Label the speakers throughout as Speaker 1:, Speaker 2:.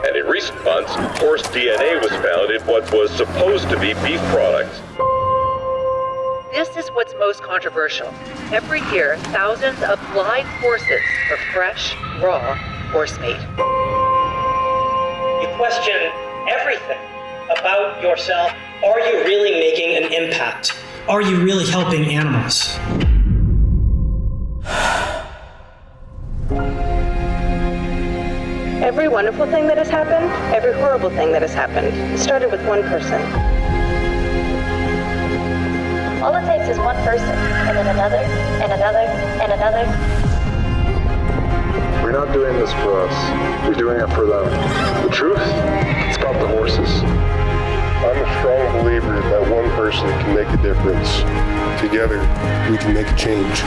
Speaker 1: And in recent months, horse DNA was found in what was supposed to be beef products.
Speaker 2: This is what's most controversial. Every year, thousands of live horses are fresh, raw horse meat.
Speaker 3: You question everything about yourself. Are you really making an impact? Are you really helping animals?
Speaker 4: Every wonderful thing that has happened, every horrible thing that has happened, it started with one person.
Speaker 5: All it takes is one person, and then another, and another, and another.
Speaker 6: We're not doing this for us. We're doing it for them. The truth, it's about the horses.
Speaker 7: I'm a strong believer that one person can make a difference. Together, we can make a change.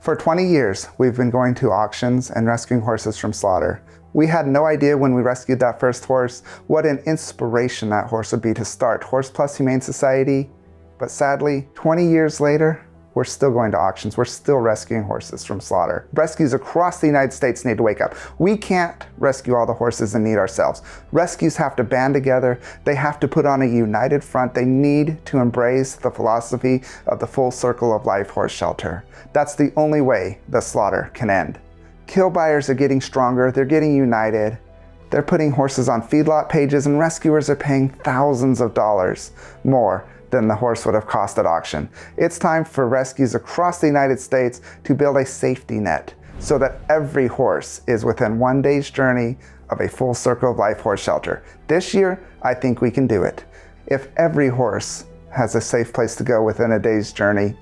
Speaker 8: For 20 years, we've been going to auctions and rescuing horses from slaughter. We had no idea when we rescued that first horse what an inspiration that horse would be to start Horse Plus Humane Society. But sadly, 20 years later, we're still going to auctions. We're still rescuing horses from slaughter. Rescues across the United States need to wake up. We can't rescue all the horses in need ourselves. Rescues have to band together. They have to put on a united front. They need to embrace the philosophy of the full circle of life horse shelter. That's the only way the slaughter can end. Kill buyers are getting stronger. They're getting united. They're putting horses on feedlot pages, and rescuers are paying thousands of dollars more than the horse would have cost at auction. It's time for rescues across the United States to build a safety net so that every horse is within one day's journey of a full circle of life horse shelter. This year, I think we can do it. If every horse has a safe place to go within a day's journey,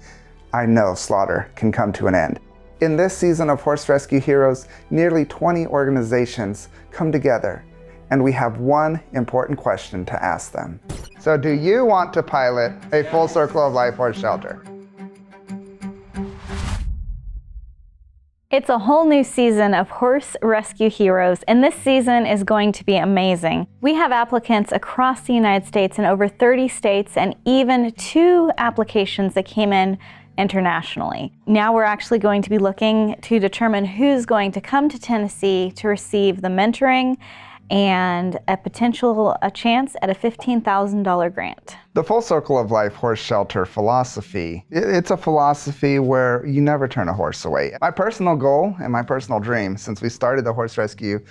Speaker 8: I know slaughter can come to an end. In this season of Horse Rescue Heroes, nearly 20 organizations come together, and we have one important question to ask them. So do you want to pilot a full circle of life horse shelter?
Speaker 9: It's a whole new season of Horse Rescue Heroes, and this season is going to be amazing. We have applicants across the United States in over 30 states, and even 2 applications that came in internationally. Now we're actually going to be looking to determine who's going to come to Tennessee to receive the mentoring and a chance at a $15,000 grant.
Speaker 8: The Full Circle of Life Horse Shelter philosophy, it's a philosophy where you never turn a horse away. My personal goal and my personal dream, since we started the Horse Rescue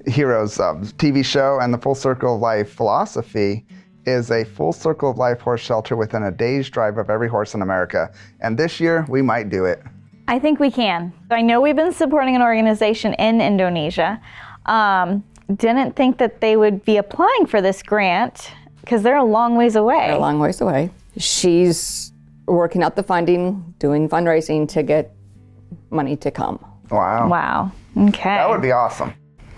Speaker 8: Heroes TV show and the Full Circle of Life philosophy, is a full circle of life horse shelter within a day's drive of every horse in America. And this year, we might do it.
Speaker 9: I think we can. I know we've been supporting an organization in Indonesia. Didn't think that they would be applying for this grant because they're a long ways away.
Speaker 10: They're a long ways away. She's working out the funding, doing fundraising to get money to come.
Speaker 8: Wow.
Speaker 9: Wow. Okay.
Speaker 8: That would be awesome.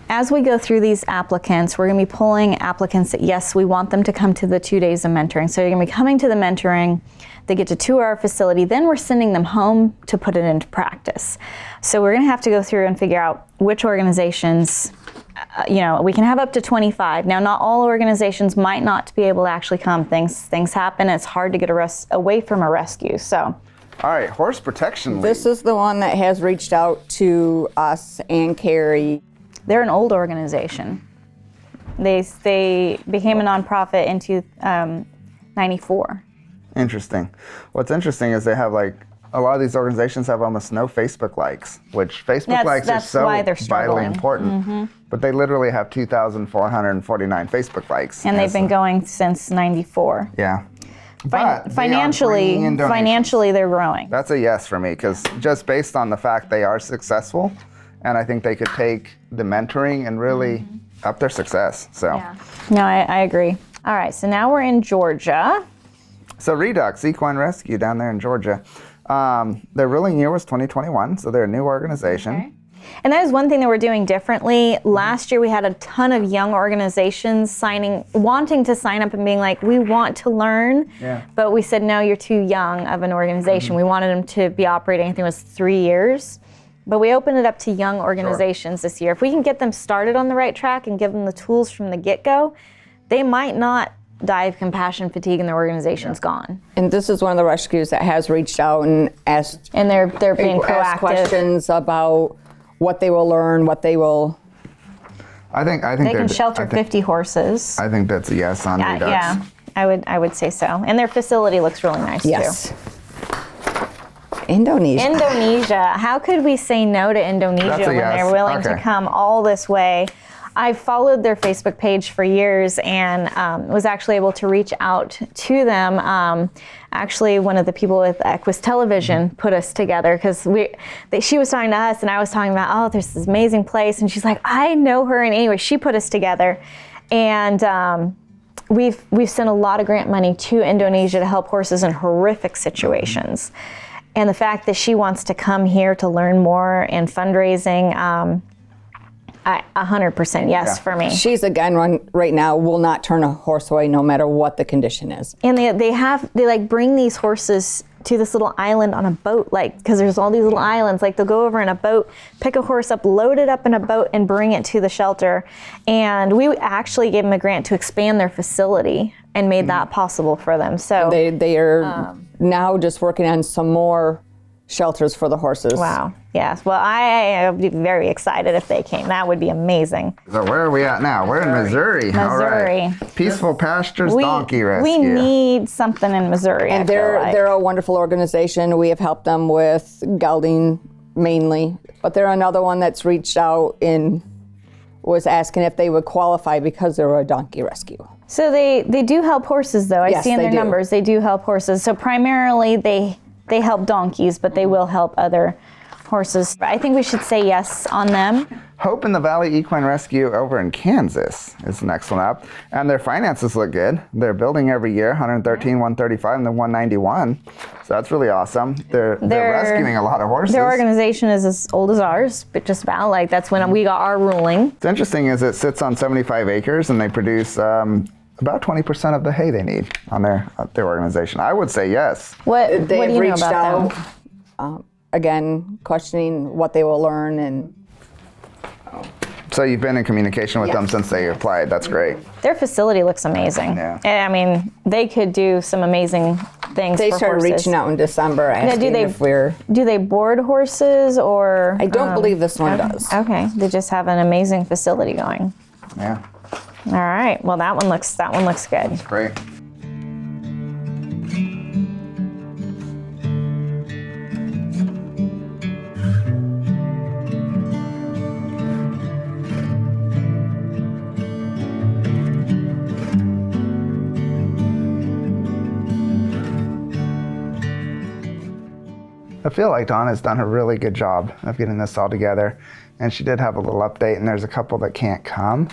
Speaker 9: As we go through these applicants, we're going to be pulling applicants that, yes, we want them to come to the 2 days of mentoring. So you're going to be coming to the mentoring, they get to tour our facility, then we're sending them home to put it into practice. So we're going to have to go through and figure out which organizations we can have up to 25. Now, not all organizations might not be able to actually come. Things happen. It's hard to get away from a rescue. So,
Speaker 8: all right, Horse Protection League.
Speaker 10: This is the one that has reached out to us and Carrie.
Speaker 9: They're an old organization. They became a nonprofit in 94.
Speaker 8: Interesting. What's interesting is they have a lot of these organizations have almost no Facebook likes, which Facebook likes are so vitally important. But they literally have 2,449 Facebook likes.
Speaker 9: And they've been going since 94.
Speaker 8: Yeah. But
Speaker 9: financially, they're growing.
Speaker 8: That's a yes for me, because just based on the fact they are successful, and I think they could take the mentoring and really up their success. So.
Speaker 9: Yeah. No, I agree. All right, so now we're in Georgia.
Speaker 8: So Redux Equine Rescue down there in Georgia. Their ruling year was 2021, so they're a new organization.
Speaker 9: Okay. And that is one thing that we're doing differently. Last year we had a ton of young organizations wanting to sign up and being like, we want to learn, but we said, no, you're too young of an organization. We wanted them to be operating, I think it was 3 years. But we opened it up to young organizations this year. If we can get them started on the right track and give them the tools from the get-go, they might not die of compassion fatigue and their organization's gone.
Speaker 10: And this is one of the rescues that has reached out and asked.
Speaker 9: And they're being proactive.
Speaker 10: Asked questions about what they will learn, what they will.
Speaker 8: I think
Speaker 9: they can shelter 50 horses.
Speaker 8: I think that's a yes on Redux.
Speaker 9: Yeah, I would say so. And their facility looks really nice too. Indonesia. How could we say no to Indonesia when they're willing to come all this way? I've followed their Facebook page for years and was actually able to reach out to them. Actually, one of the people with Equus Television put us together because she was talking to us and I was talking about, oh, there's this amazing place. And she's like, I know her. And anyway, she put us together. And we've sent a lot of grant money to Indonesia to help horses in horrific situations. And the fact that she wants to come here to learn more and fundraising, 100% yes for me.
Speaker 10: She's again right now will not turn a horse away no matter what the condition is.
Speaker 9: And they bring these horses to this little island on a boat, because there's all these little islands. They'll go over in a boat, pick a horse up, load it up in a boat, and bring it to the shelter. And we actually gave them a grant to expand their facility and made that possible for them. So
Speaker 10: they are now just working on some more shelters for the horses.
Speaker 9: Wow. Yes. Well, I would be very excited if they came. That would be amazing.
Speaker 8: So where are we at now? We're in Missouri. All right. Peaceful Pastures Donkey Rescue.
Speaker 9: We need something in Missouri.
Speaker 10: And they're a wonderful organization. We have helped them with gelding mainly, but they're another one that's reached out and was asking if they would qualify because they're a donkey rescue.
Speaker 9: So they do help horses, though. I see in their numbers they do help horses. So primarily they help donkeys, but they will help other horses. I think we should say yes on them.
Speaker 8: Hope in the Valley Equine Rescue over in Kansas is the next one up. And their finances look good. They're building every year, 113, 135, and then 191. So that's really awesome. They're rescuing a lot of horses.
Speaker 9: Their organization is as old as ours, but just about that's when we got our ruling.
Speaker 8: What's interesting is it sits on 75 acres and they produce about 20% of the hay they need on their organization. I would say yes.
Speaker 9: What do you know
Speaker 10: reached
Speaker 9: about
Speaker 10: them? Again, questioning what they will learn and.
Speaker 8: So you've been in communication with them since they applied. That's great.
Speaker 9: Their facility looks amazing.
Speaker 8: Yeah.
Speaker 9: I mean, they could do some amazing things
Speaker 10: They
Speaker 9: for
Speaker 10: started
Speaker 9: horses.
Speaker 10: reaching out in December asking if we're.
Speaker 9: Do they board horses or?
Speaker 10: I don't believe this one does.
Speaker 9: Okay, they just have an amazing facility going.
Speaker 8: Yeah.
Speaker 9: All right. Well, that one looks good.
Speaker 8: Great. I feel like Donna's done a really good job of getting this all together. And she did have a little update, and there's a couple that can't come.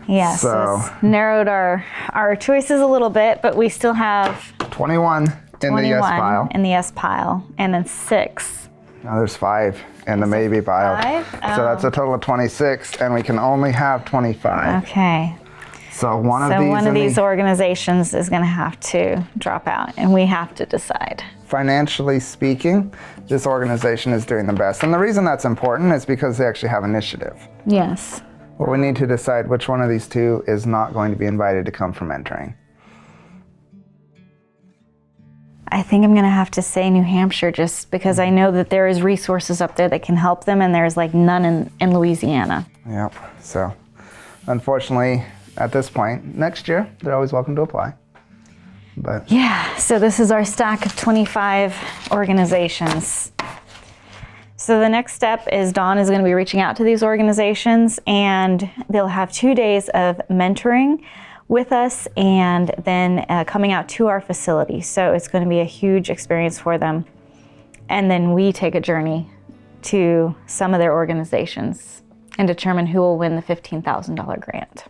Speaker 9: Yes,
Speaker 8: So
Speaker 9: it's narrowed our choices a little bit, but we still have
Speaker 8: 21 in the yes pile.
Speaker 9: in the yes pile, and then 6.
Speaker 8: Now there's 5 in the maybe pile.
Speaker 9: 5?
Speaker 8: So that's a total of 26, and we can only have 25.
Speaker 9: Okay.
Speaker 8: So one of these
Speaker 9: organizations is going to have to drop out, and we have to decide.
Speaker 8: Financially speaking, this organization is doing the best. And the reason that's important is because they actually have initiative.
Speaker 9: Yes.
Speaker 8: Well, we need to decide which one of these two is not going to be invited to come for mentoring.
Speaker 9: I think I'm gonna have to say New Hampshire, just because I know that there is resources up there that can help them, and there's like none in Louisiana.
Speaker 8: Yep, so unfortunately, at this point, next year, they're always welcome to apply. But
Speaker 9: yeah, so this is our stack of 25 organizations. So the next step is Dawn is gonna be reaching out to these organizations, and they'll have 2 days of mentoring with us, and then coming out to our facility. So it's going to be a huge experience for them. And then we take a journey to some of their organizations and determine who will win the $15,000 grant.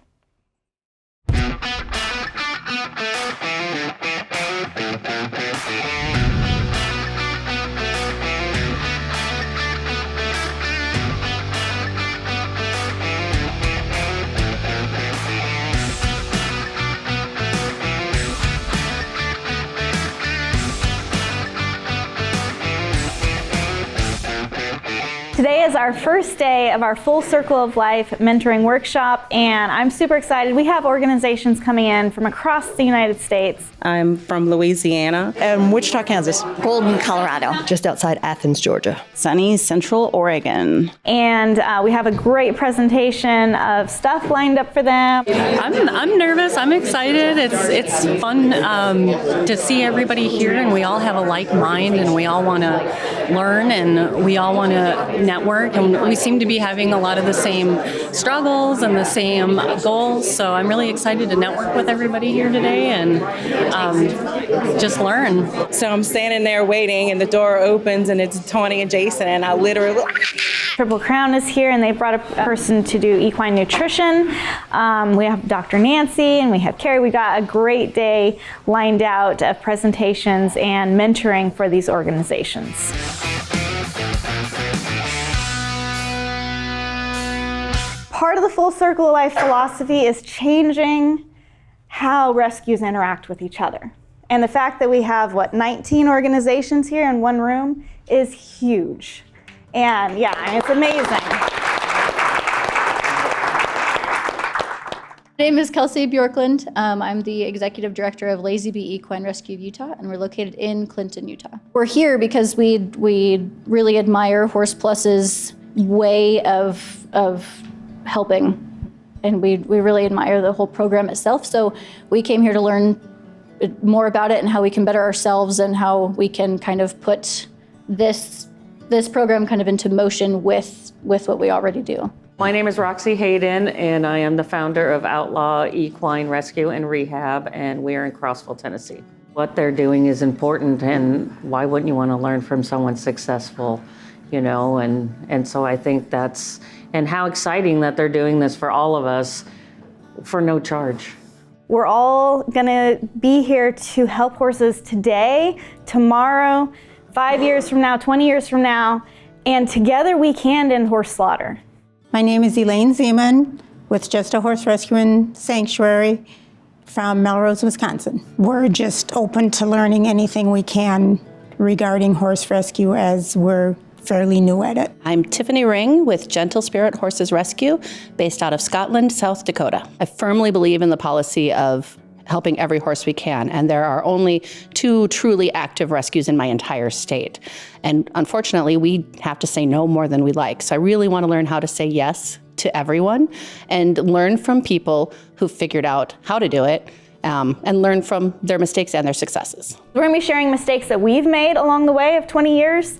Speaker 9: Today is our first day of our Full Circle of Life mentoring workshop, and I'm super excited. We have organizations coming in from across the United States.
Speaker 11: I'm from Louisiana.
Speaker 12: Wichita, Kansas.
Speaker 13: Golden, Colorado.
Speaker 12: Just outside Athens, Georgia.
Speaker 11: Sunny Central Oregon.
Speaker 9: And we have a great presentation of stuff lined up for them.
Speaker 14: I'm nervous. I'm excited. It's fun to see everybody here, and we all have a like mind, and we all want to learn, and we all want to network, and we seem to be having a lot of the same struggles and the same goals. So I'm really excited to network with everybody here today and just learn.
Speaker 11: So I'm standing there waiting, and the door opens, and it's Tawny and Jason, and I literally...
Speaker 9: Triple Crown is here, and they brought a person to do equine nutrition. We have Dr. Nancy, and we have Carrie. We got a great day lined out of presentations and mentoring for these organizations. Part of the Full Circle of Life philosophy is changing how rescues interact with each other. And the fact that we have, 19 organizations here in one room is huge. And yeah, it's amazing.
Speaker 15: My name is Kelsey Bjorklund. I'm the Executive Director of Lazy Bee Equine Rescue of Utah, and we're located in Clinton, Utah. We're here because we really admire Horse Plus's way of helping, and we really admire the whole program itself. So we came here to learn more about it and how we can better ourselves and how we can kind of put this program kind of into motion with what we already do.
Speaker 16: My name is Roxy Hayden, and I am the founder of Outlaw Equine Rescue and Rehab, and we are in Crossville, Tennessee. What they're doing is important, and why wouldn't you want to learn from someone successful, and so I think that's, and how exciting that they're doing this for all of us for no charge.
Speaker 9: We're all gonna be here to help horses today, tomorrow, 5 years from now, 20 years from now, and together we can end horse slaughter.
Speaker 17: My name is Elaine Zeman with Just a Horse Rescue and Sanctuary from Melrose, Wisconsin. We're just open to learning anything we can regarding horse rescue, as we're fairly new at it.
Speaker 18: I'm Tiffany Ring with Gentle Spirit Horses Rescue, based out of Scotland, South Dakota. I firmly believe in the policy of helping every horse we can, and there are only 2 truly active rescues in my entire state. And unfortunately, we have to say no more than we like. So I really want to learn how to say yes to everyone and learn from people who figured out how to do it, and learn from their mistakes and their successes.
Speaker 9: We're gonna be sharing mistakes that we've made along the way of 20 years.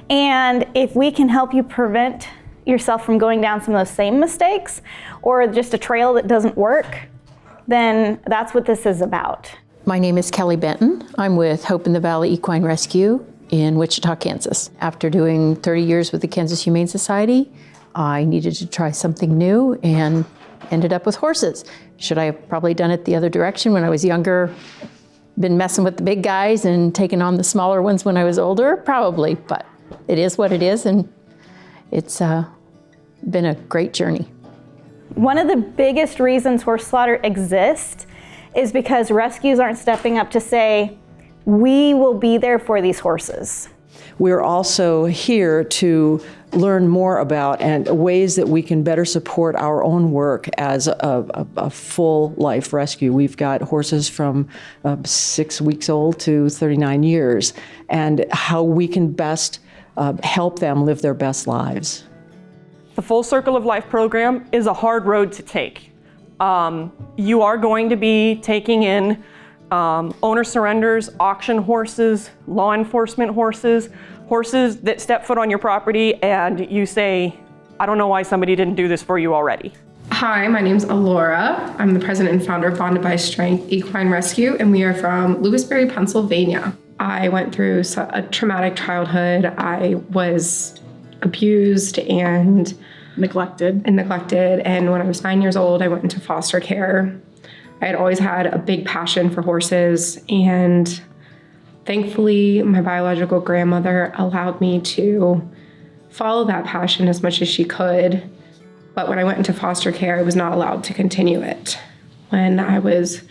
Speaker 9: And if we can help you prevent yourself from going down some of those same mistakes, or just a trail that doesn't work, then that's what this is about.
Speaker 19: My name is Kelly Benton. I'm with Hope in the Valley Equine Rescue in Wichita, Kansas. After doing 30 years with the Kansas Humane Society, I needed to try something new and ended up with horses. Should I have probably done it the other direction when I was younger, been messing with the big guys and taken on the smaller ones when I was older? Probably, but it is what it is, and it's been a great journey.
Speaker 9: One of the biggest reasons horse slaughter exists is because rescues aren't stepping up to say, we will be there for these horses.
Speaker 13: we're also here to learn more about and ways that we can better support our own work as a full life rescue. We've got horses from 6 weeks old to 39 years, and how we can best help them live their best lives.
Speaker 20: The Full Circle of Life program is a hard road to take. You are going to be taking in owner surrenders, auction horses, law enforcement horses, horses that step foot on your property and you say, I don't know why somebody didn't do this for you already.
Speaker 21: Hi, my name's Alora. I'm the president and founder of Bonded by Strength Equine Rescue, and we are from Lewisberry, Pennsylvania. I went through a traumatic childhood. I was abused and neglected. And when I was 9 years old, I went into foster care. I had always had a big passion for horses, and thankfully, my biological grandmother allowed me to follow that passion as much as she could. But when I went into foster care, I was not allowed to continue it. When I was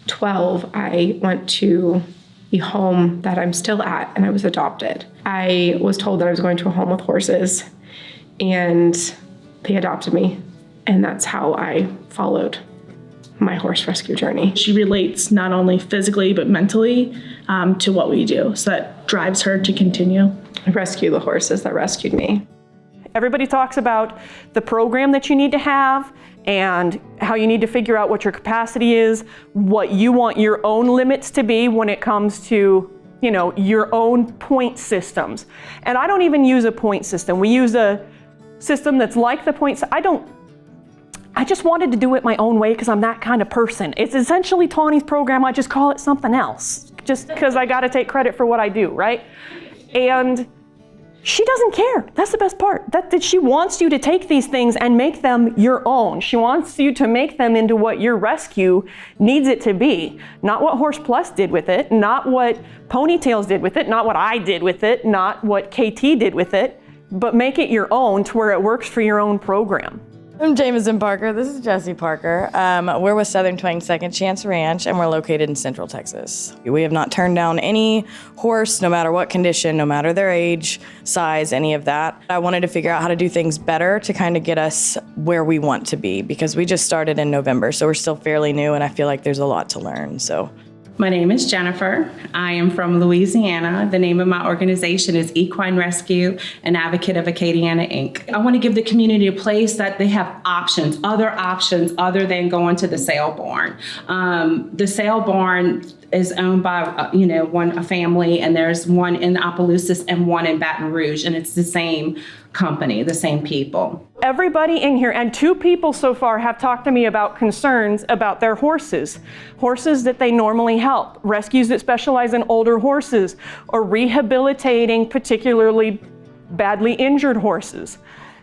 Speaker 21: 12, I went to the home that I'm still at, and I was adopted. I was told that I was going to a home with horses, and they adopted me, and that's how I followed my horse rescue journey.
Speaker 22: She relates not only physically but mentally to what we do, so that drives her to continue.
Speaker 21: I rescue the horses that rescued me.
Speaker 20: Everybody talks about the program that you need to have and how you need to figure out what your capacity is, what you want your own limits to be when it comes to, you know, your own point systems. And I don't even use a point system. We use a system that's like the points. I just wanted to do it my own way because I'm that kind of person. It's essentially Tawny's program. I just call it something else just because I got to take credit for what I do, right? And she doesn't care. That's the best part. That she wants you to take these things and make them your own. She wants you to make them into what your rescue needs it to be. Not what Horse Plus did with it, not what Ponytails did with it, not what I did with it, not what KT did with it, but make it your own to where it works for your own program.
Speaker 23: I'm Jameson Parker. This is Jesse Parker. We're with Southern Twang Second Chance Ranch, and we're located in Central Texas. We have not turned down any horse, no matter what condition, no matter their age, size, any of that. I wanted to figure out how to do things better to kind of get us where we want to be, because we just started in November, so we're still fairly new, and I feel like there's a lot to learn.
Speaker 24: My name is Jennifer. I am from Louisiana. The name of my organization is Equine Rescue, an advocate of Acadiana, Inc. I want to give the community a place that they have options other than going to the sale barn. The sale barn is owned by a family, and there's one in Opelousas and one in Baton Rouge, and it's the same company, the same people.
Speaker 20: Everybody in here, and 2 people so far have talked to me about concerns about their horses that they normally help, rescues that specialize in older horses, or rehabilitating particularly badly injured horses,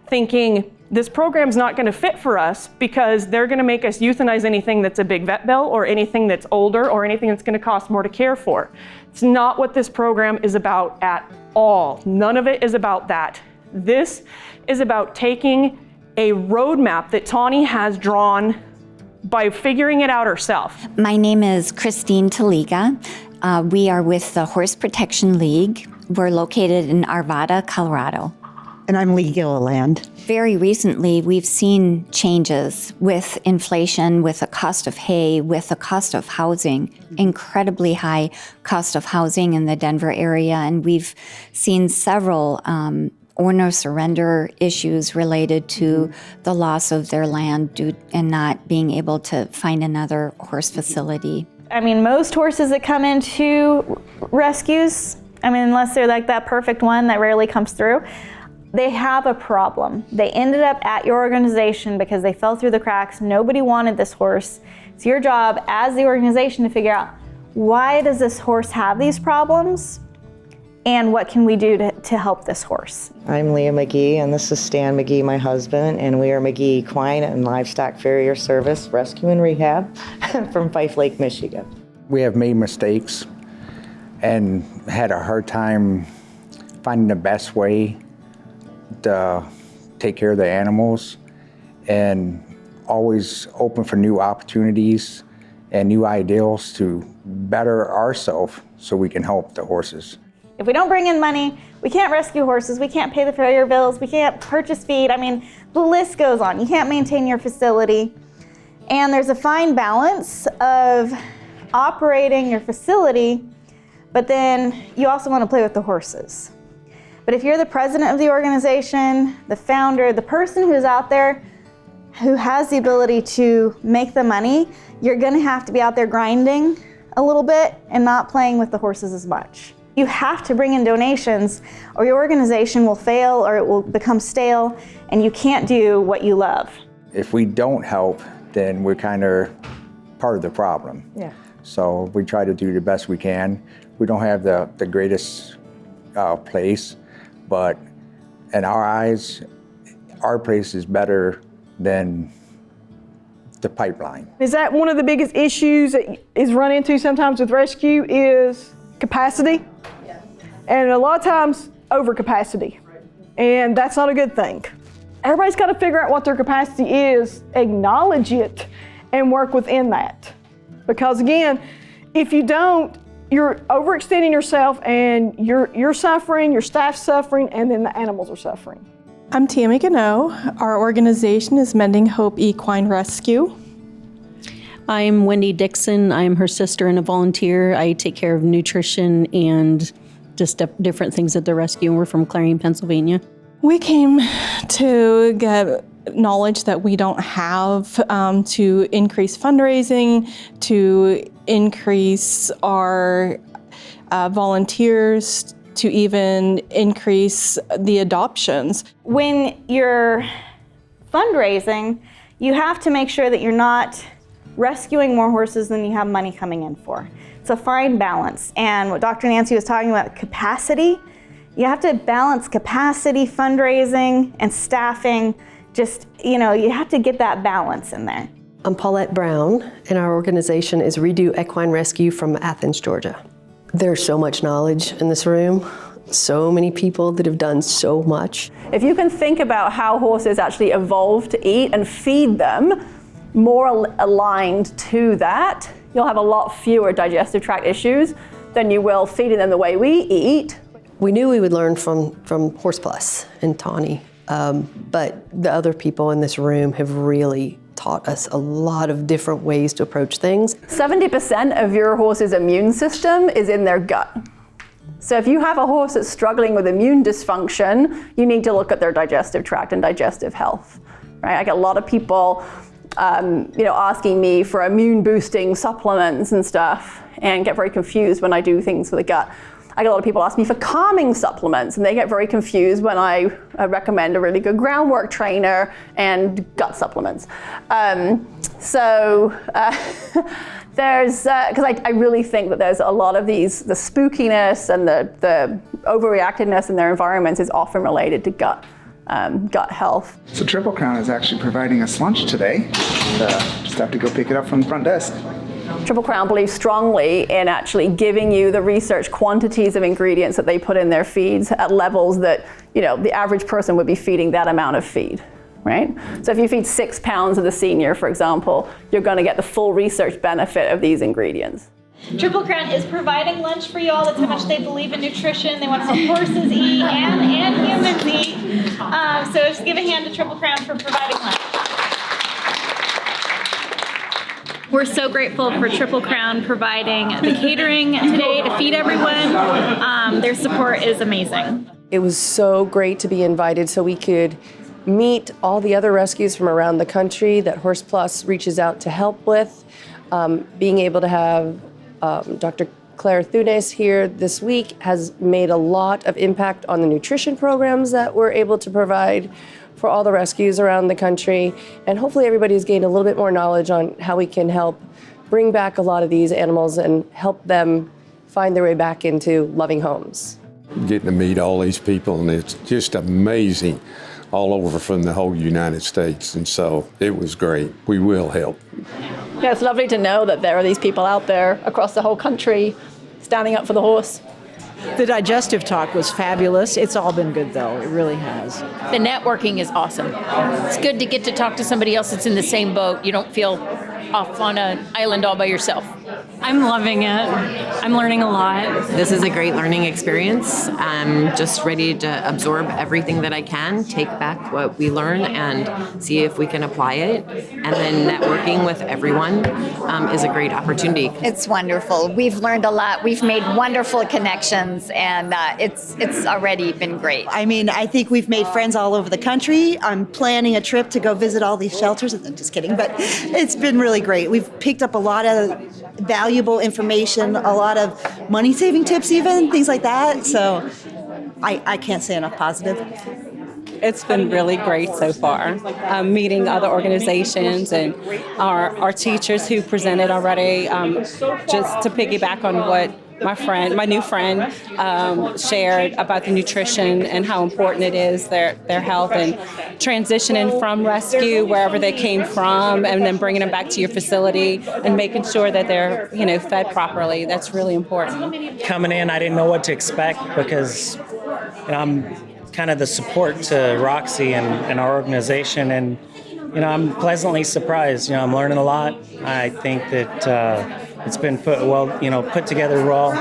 Speaker 20: thinking this program's not going to fit for us because they're going to make us euthanize anything that's a big vet bill or anything that's older or anything that's going to cost more to care for. It's not what this program is about at all. None of it is about that. This is about taking a roadmap that Tawny has drawn by figuring it out herself.
Speaker 25: My name is Christine Taliga. We are with the Horse Protection League. We're located in Arvada, Colorado.
Speaker 26: And I'm Lee Gilliland.
Speaker 25: Very recently, we've seen changes with inflation, with the cost of hay, with the cost of housing, incredibly high cost of housing in the Denver area. And we've seen several owner surrender issues related to the loss of their land and not being able to find another horse facility.
Speaker 9: I mean, most horses that come into rescues, unless they're like that perfect one that rarely comes through, they have a problem. They ended up at your organization because they fell through the cracks. Nobody wanted this horse. It's your job as the organization to figure out, why does this horse have these problems? And what can we do to help this horse?
Speaker 27: I'm Leah McGee, and this is Stan McGee, my husband, and we are McGee Equine and Livestock Farrier Service Rescue and Rehab from Fife Lake, Michigan.
Speaker 28: We have made mistakes and had a hard time finding the best way to take care of the animals, and always open for new opportunities and new ideals to better ourselves so we can help the horses.
Speaker 9: If we don't bring in money, we can't rescue horses, we can't pay the farrier bills, we can't purchase feed. I mean, the list goes on. You can't maintain your facility. And there's a fine balance of operating your facility, but then you also want to play with the horses. But if you're the president of the organization, the founder, the person who's out there who has the ability to make the money, you're going to have to be out there grinding a little bit and not playing with the horses as much. You have to bring in donations or your organization will fail or it will become stale and you can't do what you love.
Speaker 28: If we don't help, then we're kind of part of the problem.
Speaker 23: Yeah.
Speaker 28: So we try to do the best we can. We don't have the greatest place, but in our eyes, our place is better than the pipeline.
Speaker 1: Is that one of the biggest issues that is run into sometimes with rescue is capacity? Yeah. And a lot of times overcapacity. And that's not a good thing. Everybody's got to figure out what their capacity is, acknowledge it, and work within that. Because again, if you don't, you're overextending yourself and you're suffering, your staff's suffering, and then the animals are suffering.
Speaker 2: I'm Tammy Gano. Our organization is Mending Hope Equine Rescue.
Speaker 3: I'm Wendy Dixon. I'm her sister and a volunteer. I take care of nutrition and just different things at the rescue, and we're from Clarion, Pennsylvania.
Speaker 2: We came to get knowledge that we don't have to increase fundraising, to increase our volunteers, to even increase the adoptions.
Speaker 9: When you're fundraising, you have to make sure that you're not rescuing more horses than you have money coming in for. It's a fine balance. And what Dr. Nancy was talking about, capacity, you have to balance capacity, fundraising, and staffing. Just, you have to get that balance in there.
Speaker 4: I'm Paulette Brown, and our organization is Redo Equine Rescue from Athens, Georgia. There's so much knowledge in this room, so many people that have done so much.
Speaker 5: If you can think about how horses actually evolved to eat and feed them more aligned to that, you'll have a lot fewer digestive tract issues than you will feeding them the way we eat.
Speaker 4: We knew we would learn from Horse Plus and Tawny, but the other people in this room have really taught us a lot of different ways to approach things.
Speaker 5: 70% of your horse's immune system is in their gut. So if you have a horse that's struggling with immune dysfunction, you need to look at their digestive tract and digestive health, right? I get a lot of people asking me for immune boosting supplements and stuff and get very confused when I do things for the gut. I get a lot of people ask me for calming supplements and they get very confused when I recommend a really good groundwork trainer and gut supplements. There's, because I really think that there's a lot of the spookiness and the overreactiveness in their environments is often related to gut health.
Speaker 8: So Triple Crown is actually providing us lunch today. Just have to go pick it up from the front desk.
Speaker 5: Triple Crown believes strongly in actually giving you the research quantities of ingredients that they put in their feeds at levels that, the average person would be feeding that amount of feed, right? So if you feed 6 pounds of the senior, for example, you're going to get the full research benefit of these ingredients.
Speaker 6: Triple Crown is providing lunch for you all. That's how much they believe in nutrition. They want to help horses eat and humans eat. So just give a hand to Triple Crown for providing lunch. We're so grateful for Triple Crown providing the catering today to feed everyone. Their support is amazing.
Speaker 7: It was so great to be invited so we could meet all the other rescues from around the country that Horse Plus reaches out to help with. Being able to have Dr. Claire Thunes here this week has made a lot of impact on the nutrition programs that we're able to provide for all the rescues around the country. And hopefully everybody's gained a little bit more knowledge on how we can help bring back a lot of these animals and help them find their way back into loving homes.
Speaker 10: Getting to meet all these people, and it's just amazing all over from the whole United States. And so it was great. We will help.
Speaker 5: Yeah, it's lovely to know that there are these people out there across the whole country standing up for the horse.
Speaker 13: The digestive talk was fabulous. It's all been good, though. It really has.
Speaker 19: The networking is awesome. It's good to get to talk to somebody else that's in the same boat. You don't feel off on an island all by yourself.
Speaker 11: I'm loving it. I'm learning a lot.
Speaker 12: This is a great learning experience. I'm just ready to absorb everything that I can, take back what we learn and see if we can apply it. And then networking with everyone is a great opportunity.
Speaker 14: It's wonderful. We've learned a lot. We've made wonderful connections, and it's already been great.
Speaker 26: I mean, I think we've made friends all over the country. I'm planning a trip to go visit all these shelters. I'm just kidding, but it's been really great. We've picked up a lot of valuable information, a lot of money-saving tips even, things like that. So I can't say enough positive.
Speaker 15: It's been really great so far. Meeting other organizations and our teachers who presented already, just to piggyback on what my new friend shared about the nutrition and how important it is, their health, and transitioning from rescue wherever they came from and then bringing them back to your facility and making sure that they're fed properly. That's really important.
Speaker 16: Coming in, I didn't know what to expect because I'm kind of the support to Roxy and our organization, and I'm pleasantly surprised. I'm learning a lot. I think that it's been put together well,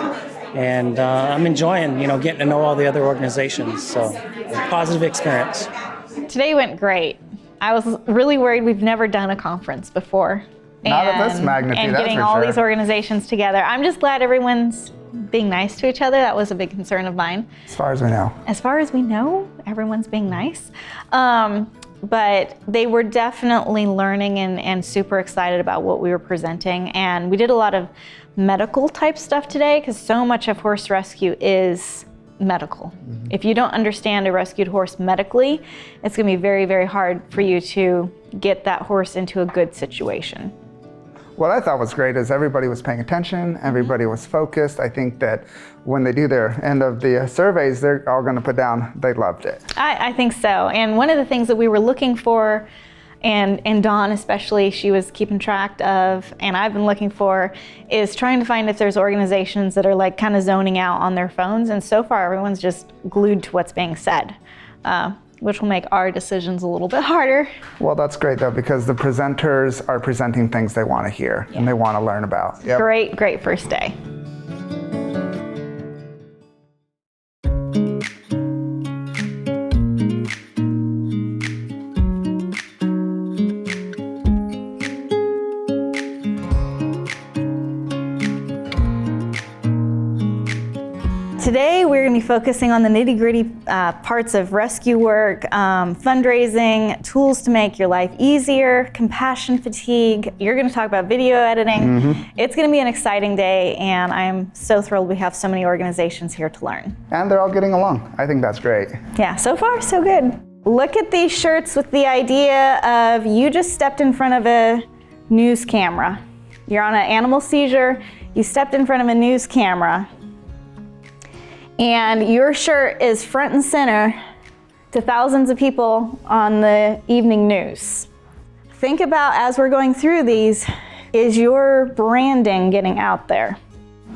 Speaker 16: and I'm enjoying getting to know all the other organizations. So positive experience.
Speaker 9: Today went great. I was really worried. We've never done a conference before.
Speaker 8: Not of this magnitude,
Speaker 9: and
Speaker 8: that's
Speaker 9: getting
Speaker 8: for
Speaker 9: all
Speaker 8: sure.
Speaker 9: these organizations together. I'm just glad everyone's being nice to each other. That was a big concern of mine.
Speaker 8: As far as we know.
Speaker 9: As far as we know, everyone's being nice. But they were definitely learning and super excited about what we were presenting. And we did a lot of medical type stuff today because so much of horse rescue is medical. Mm-hmm. If you don't understand a rescued horse medically, it's going to be very, very hard for you to get that horse into a good situation.
Speaker 8: What I thought was great is everybody was paying attention, everybody was focused. I think that when they do their end of the surveys, they're all going to put down they loved it.
Speaker 9: I think so. And one of the things that we were looking for, and Dawn especially, she was keeping track of, and I've been looking for, is trying to find if there's organizations that are like kind of zoning out on their phones. And so far, everyone's just glued to what's being said, which will make our decisions a little bit harder.
Speaker 8: Well, that's great though, because the presenters are presenting things they want to hear and they want to learn about. Yep.
Speaker 9: Great, great first day. Today we're going to be focusing on the nitty-gritty parts of rescue work, fundraising, tools to make your life easier, compassion fatigue. You're going to talk about video editing. Mm-hmm. It's going to be an exciting day, and I am so thrilled we have so many organizations here to learn.
Speaker 8: And they're all getting along. I think that's great.
Speaker 9: Yeah, so far so good. Look at these shirts with the idea of you just stepped in front of a news camera. You're on an animal seizure, you stepped in front of a news camera, and your shirt is front and center to thousands of people on the evening news. Think about, as we're going through these, is your branding getting out there?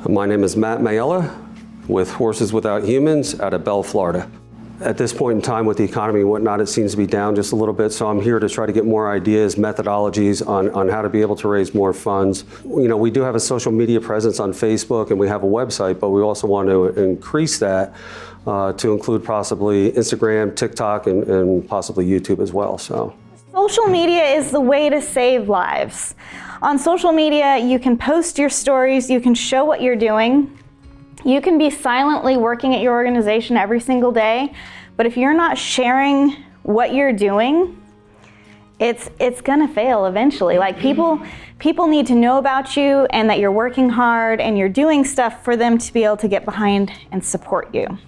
Speaker 17: My name is Matt Mayella with Horses Without Humans out of Bell, Florida. At this point in time with the economy and whatnot, it seems to be down just a little bit, so I'm here to try to get more ideas, methodologies on how to be able to raise more funds. We do have a social media presence on Facebook and we have a website, but we also want to increase that to include possibly Instagram, TikTok, and possibly YouTube as well. So.
Speaker 9: Social media is the way to save lives. On social media, you can post your stories, you can show what you're doing. You can be silently working at your organization every single day, but if you're not sharing what you're doing, it's gonna fail eventually. Like people need to know about you and that you're working hard and you're doing stuff for them to be able to get behind and support you.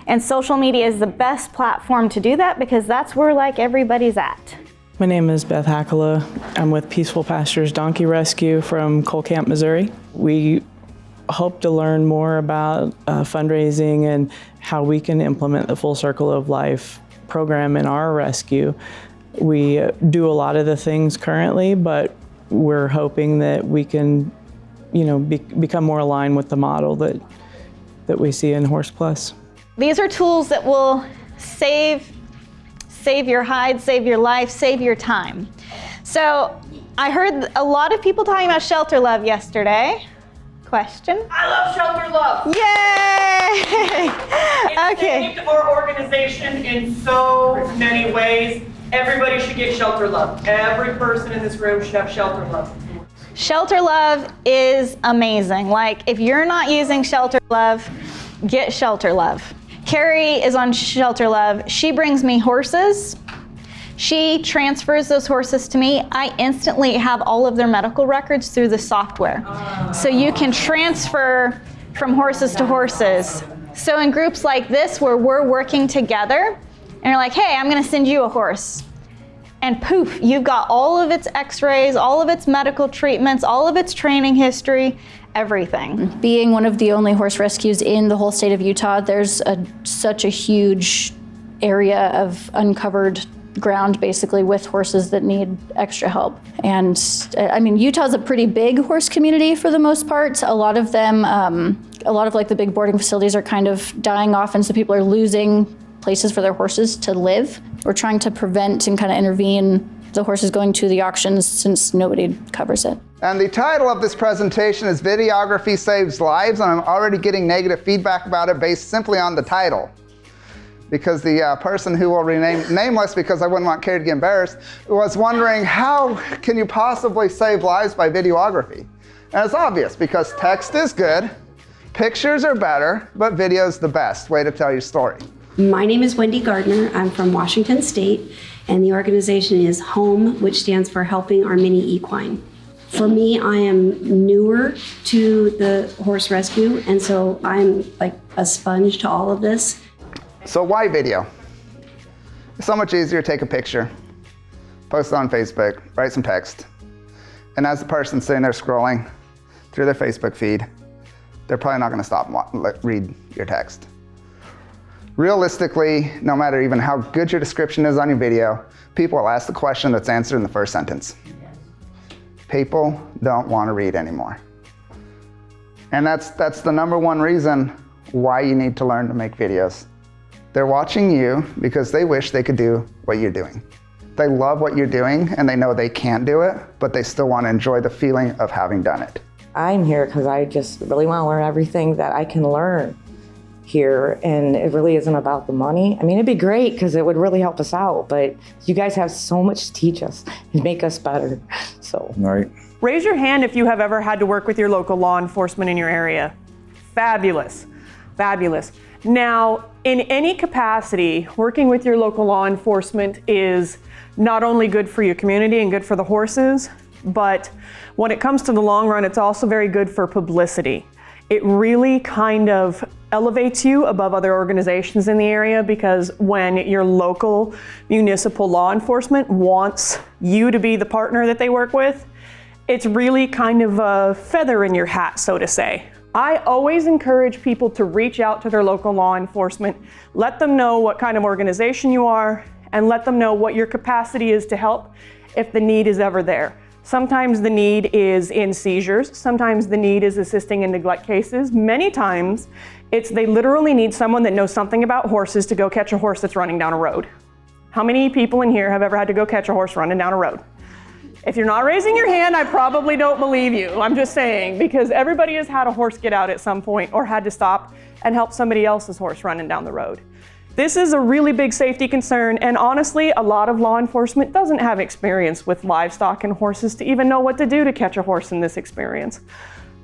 Speaker 9: And social media is the best platform to do that because that's where like everybody's at.
Speaker 2: My name is Beth Hackala. I'm with Peaceful Pastures Donkey Rescue from Cole Camp, Missouri. We hope to learn more about fundraising and how we can implement the Full Circle of Life program in our rescue. We do a lot of the things currently, but we're hoping that we can, become more aligned with the model that we see in Horse Plus.
Speaker 9: These are tools that will save your hide, save your life, save your time. So I heard a lot of people talking about shelter love yesterday. question.
Speaker 18: I love Shelter Love.
Speaker 9: Yay!
Speaker 18: It saved our organization in so many ways. Everybody should get Shelter Love. Every person in this room should have Shelter Love.
Speaker 9: Shelter Love is amazing. Like, if you're not using Shelter Love, get Shelter Love. Carrie is on Shelter Love. She brings me horses. She transfers those horses to me. I instantly have all of their medical records through the software. So you can transfer from horses to horses. So in groups like this where we're working together, and you're like, hey, I'm gonna send you a horse. And poof, you've got all of its x-rays, all of its medical treatments, all of its training history, everything.
Speaker 20: Being one of the only horse rescues in the whole state of Utah, there's such a huge area of uncovered ground basically with horses that need extra help. And I mean, Utah's a pretty big horse community for the most part. A lot of them, a lot of like the big boarding facilities are kind of dying off, and so people are losing places for their horses to live. We're trying to prevent and kind of intervene the horses going to the auctions since nobody covers it.
Speaker 8: And the title of this presentation is Videography Saves Lives, and I'm already getting negative feedback about it based simply on the title. Because the person who will remain nameless, because I wouldn't want Carrie to get embarrassed, was wondering how can you possibly save lives by videography? And it's obvious, because text is good, pictures are better, but video's the best way to tell your story.
Speaker 21: My name is Wendy Gardner. I'm from Washington State, and the organization is HOME, which stands for Helping Our Mini Equine. For me, I am newer to the horse rescue, and so I'm like a sponge to all of this.
Speaker 8: So why video? It's so much easier to take a picture, post it on Facebook, write some text, and as the person sitting there scrolling through their Facebook feed, they're probably not gonna stop and read your text. Realistically, no matter even how good your description is on your video, people will ask the question that's answered in the first sentence. People don't want to read anymore. And that's the number one reason why you need to learn to make videos. They're watching you because they wish they could do what you're doing. They love what you're doing and they know they can't do it, but they still want to enjoy the feeling of having done it.
Speaker 22: I'm here because I just really want to learn everything that I can learn here, and it really isn't about the money. I mean, it'd be great because it would really help us out, but you guys have so much to teach us and make us better, so.
Speaker 8: Right.
Speaker 18: Raise your hand if you have ever had to work with your local law enforcement in your area. Fabulous, fabulous. Now, in any capacity, working with your local law enforcement is not only good for your community and good for the horses, but when it comes to the long run, it's also very good for publicity. It really kind of elevates you above other organizations in the area, because when your local municipal law enforcement wants you to be the partner that they work with, it's really kind of a feather in your hat, so to say. I always encourage people to reach out to their local law enforcement, let them know what kind of organization you are, and let them know what your capacity is to help if the need is ever there. Sometimes the need is in seizures, sometimes the need is assisting in neglect cases. Many times, they literally need someone that knows something about horses to go catch a horse that's running down a road. How many people in here have ever had to go catch a horse running down a road? If you're not raising your hand, I probably don't believe you. I'm just saying, because everybody has had a horse get out at some point or had to stop and help somebody else's horse running down the road. This is a really big safety concern, and honestly, a lot of law enforcement doesn't have experience with livestock and horses to even know what to do to catch a horse in this experience.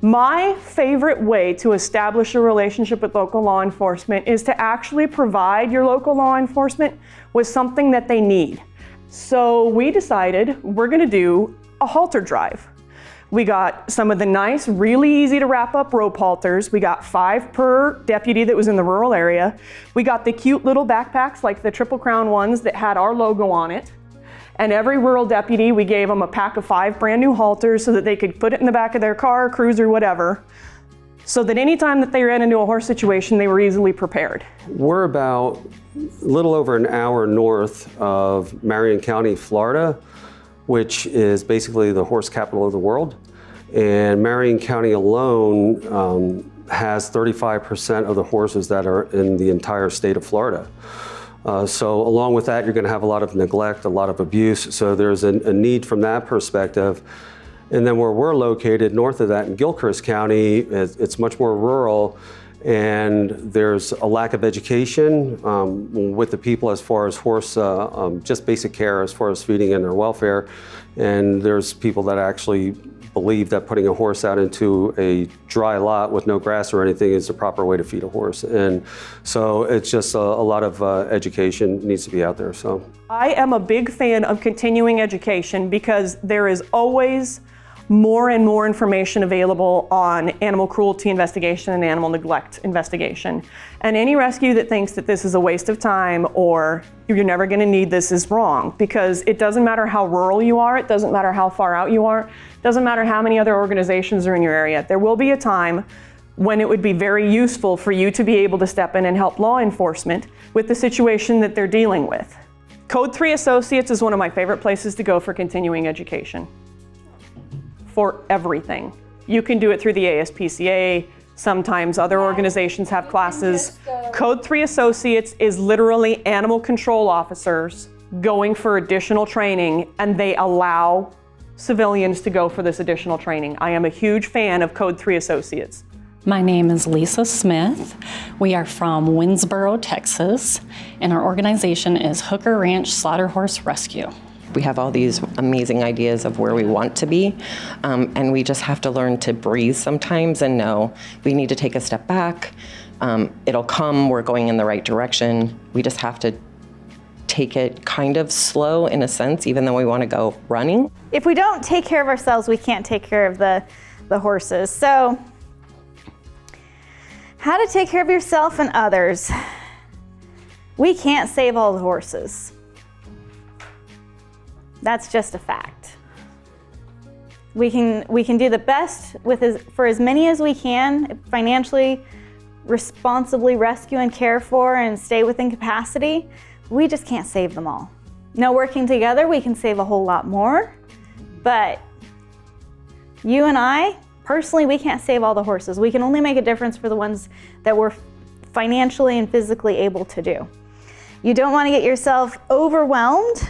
Speaker 18: My favorite way to establish a relationship with local law enforcement is to actually provide your local law enforcement with something that they need. So we decided we're gonna do a halter drive. We got some of the nice, really easy to wrap up rope halters. We got 5 per deputy that was in the rural area. We got the cute little backpacks like the Triple Crown ones that had our logo on it. And every rural deputy, we gave them a pack of 5 brand new halters so that they could put it in the back of their car, cruiser, whatever, so that anytime that they ran into a horse situation, they were easily prepared.
Speaker 17: We're about a little over an hour north of Marion County, Florida, which is basically the horse capital of the world. And Marion County alone has 35% of the horses that are in the entire state of Florida. So along with that, you're gonna have a lot of neglect, a lot of abuse. So there's a need from that perspective. And then where we're located, north of that in Gilchrist County, it's much more rural, and there's a lack of education with the people as far as horse, just basic care as far as feeding and their welfare. And there's people that actually believe that putting a horse out into a dry lot with no grass or anything is the proper way to feed a horse. And so it's just a lot of education needs to be out there. So
Speaker 18: I am a big fan of continuing education because there is always more and more information available on animal cruelty investigation and animal neglect investigation. And any rescue that thinks that this is a waste of time or you're never going to need this is wrong, because it doesn't matter how rural you are, it doesn't matter how far out you are, it doesn't matter how many other organizations are in your area. There will be a time when it would be very useful for you to be able to step in and help law enforcement with the situation that they're dealing with. Code 3 Associates is one of my favorite places to go for continuing education. For everything. You can do it through the ASPCA, sometimes other organizations have classes. Code 3 Associates is literally animal control officers going for additional training, and they allow civilians to go for this additional training. I am a huge fan of Code 3 Associates.
Speaker 15: My name is Lisa Smith. We are from Winnsboro, Texas, and our organization is Hooker Ranch Slaughter Horse Rescue.
Speaker 12: We have all these amazing ideas of where we want to be, and we just have to learn to breathe sometimes and know we need to take a step back. It'll come, we're going in the right direction. We just have to take it kind of slow in a sense, even though we want to go running.
Speaker 9: If we don't take care of ourselves, we can't take care of the horses. So, how to take care of yourself and others. We can't save all the horses. That's just a fact. We can do the best for as many as we can, financially, responsibly rescue and care for and stay within capacity. We just can't save them all. Now, working together, we can save a whole lot more, but you and I, personally, we can't save all the horses. We can only make a difference for the ones that we're financially and physically able to do. You don't want to get yourself overwhelmed,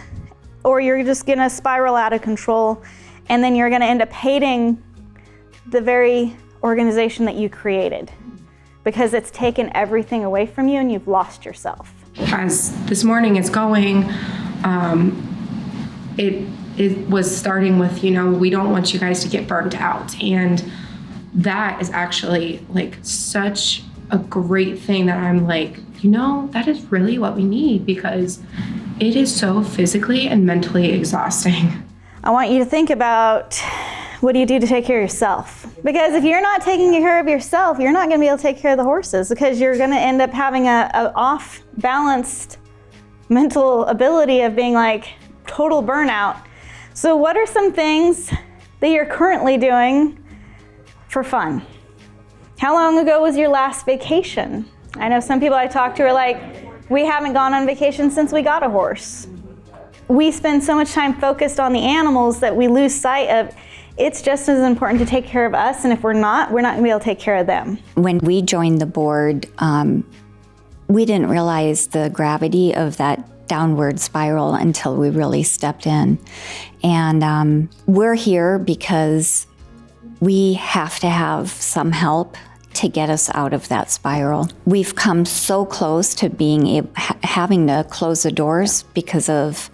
Speaker 9: or you're just gonna spiral out of control, and then you're gonna end up hating the very organization that you created because it's taken everything away from you and you've lost yourself.
Speaker 1: As this morning is going, it was starting with, we don't want you guys to get burnt out. And that is actually like such a great thing that I'm like, that is really what we need, because it is so physically and mentally exhausting.
Speaker 9: I want you to think about, what do you do to take care of yourself? Because if you're not taking care of yourself, you're not gonna be able to take care of the horses, because you're gonna end up having a off-balanced mental ability of being like total burnout. So what are some things that you're currently doing for fun? How long ago was your last vacation? I know some people I talk to are like, we haven't gone on vacation since we got a horse. We spend so much time focused on the animals that we lose sight of it's just as important to take care of us, and if we're not gonna be able to take care of them.
Speaker 3: When we joined the board, we didn't realize the gravity of that downward spiral until we really stepped in. And we're here because we have to have some help to get us out of that spiral. We've come so close to being having to close the doors because of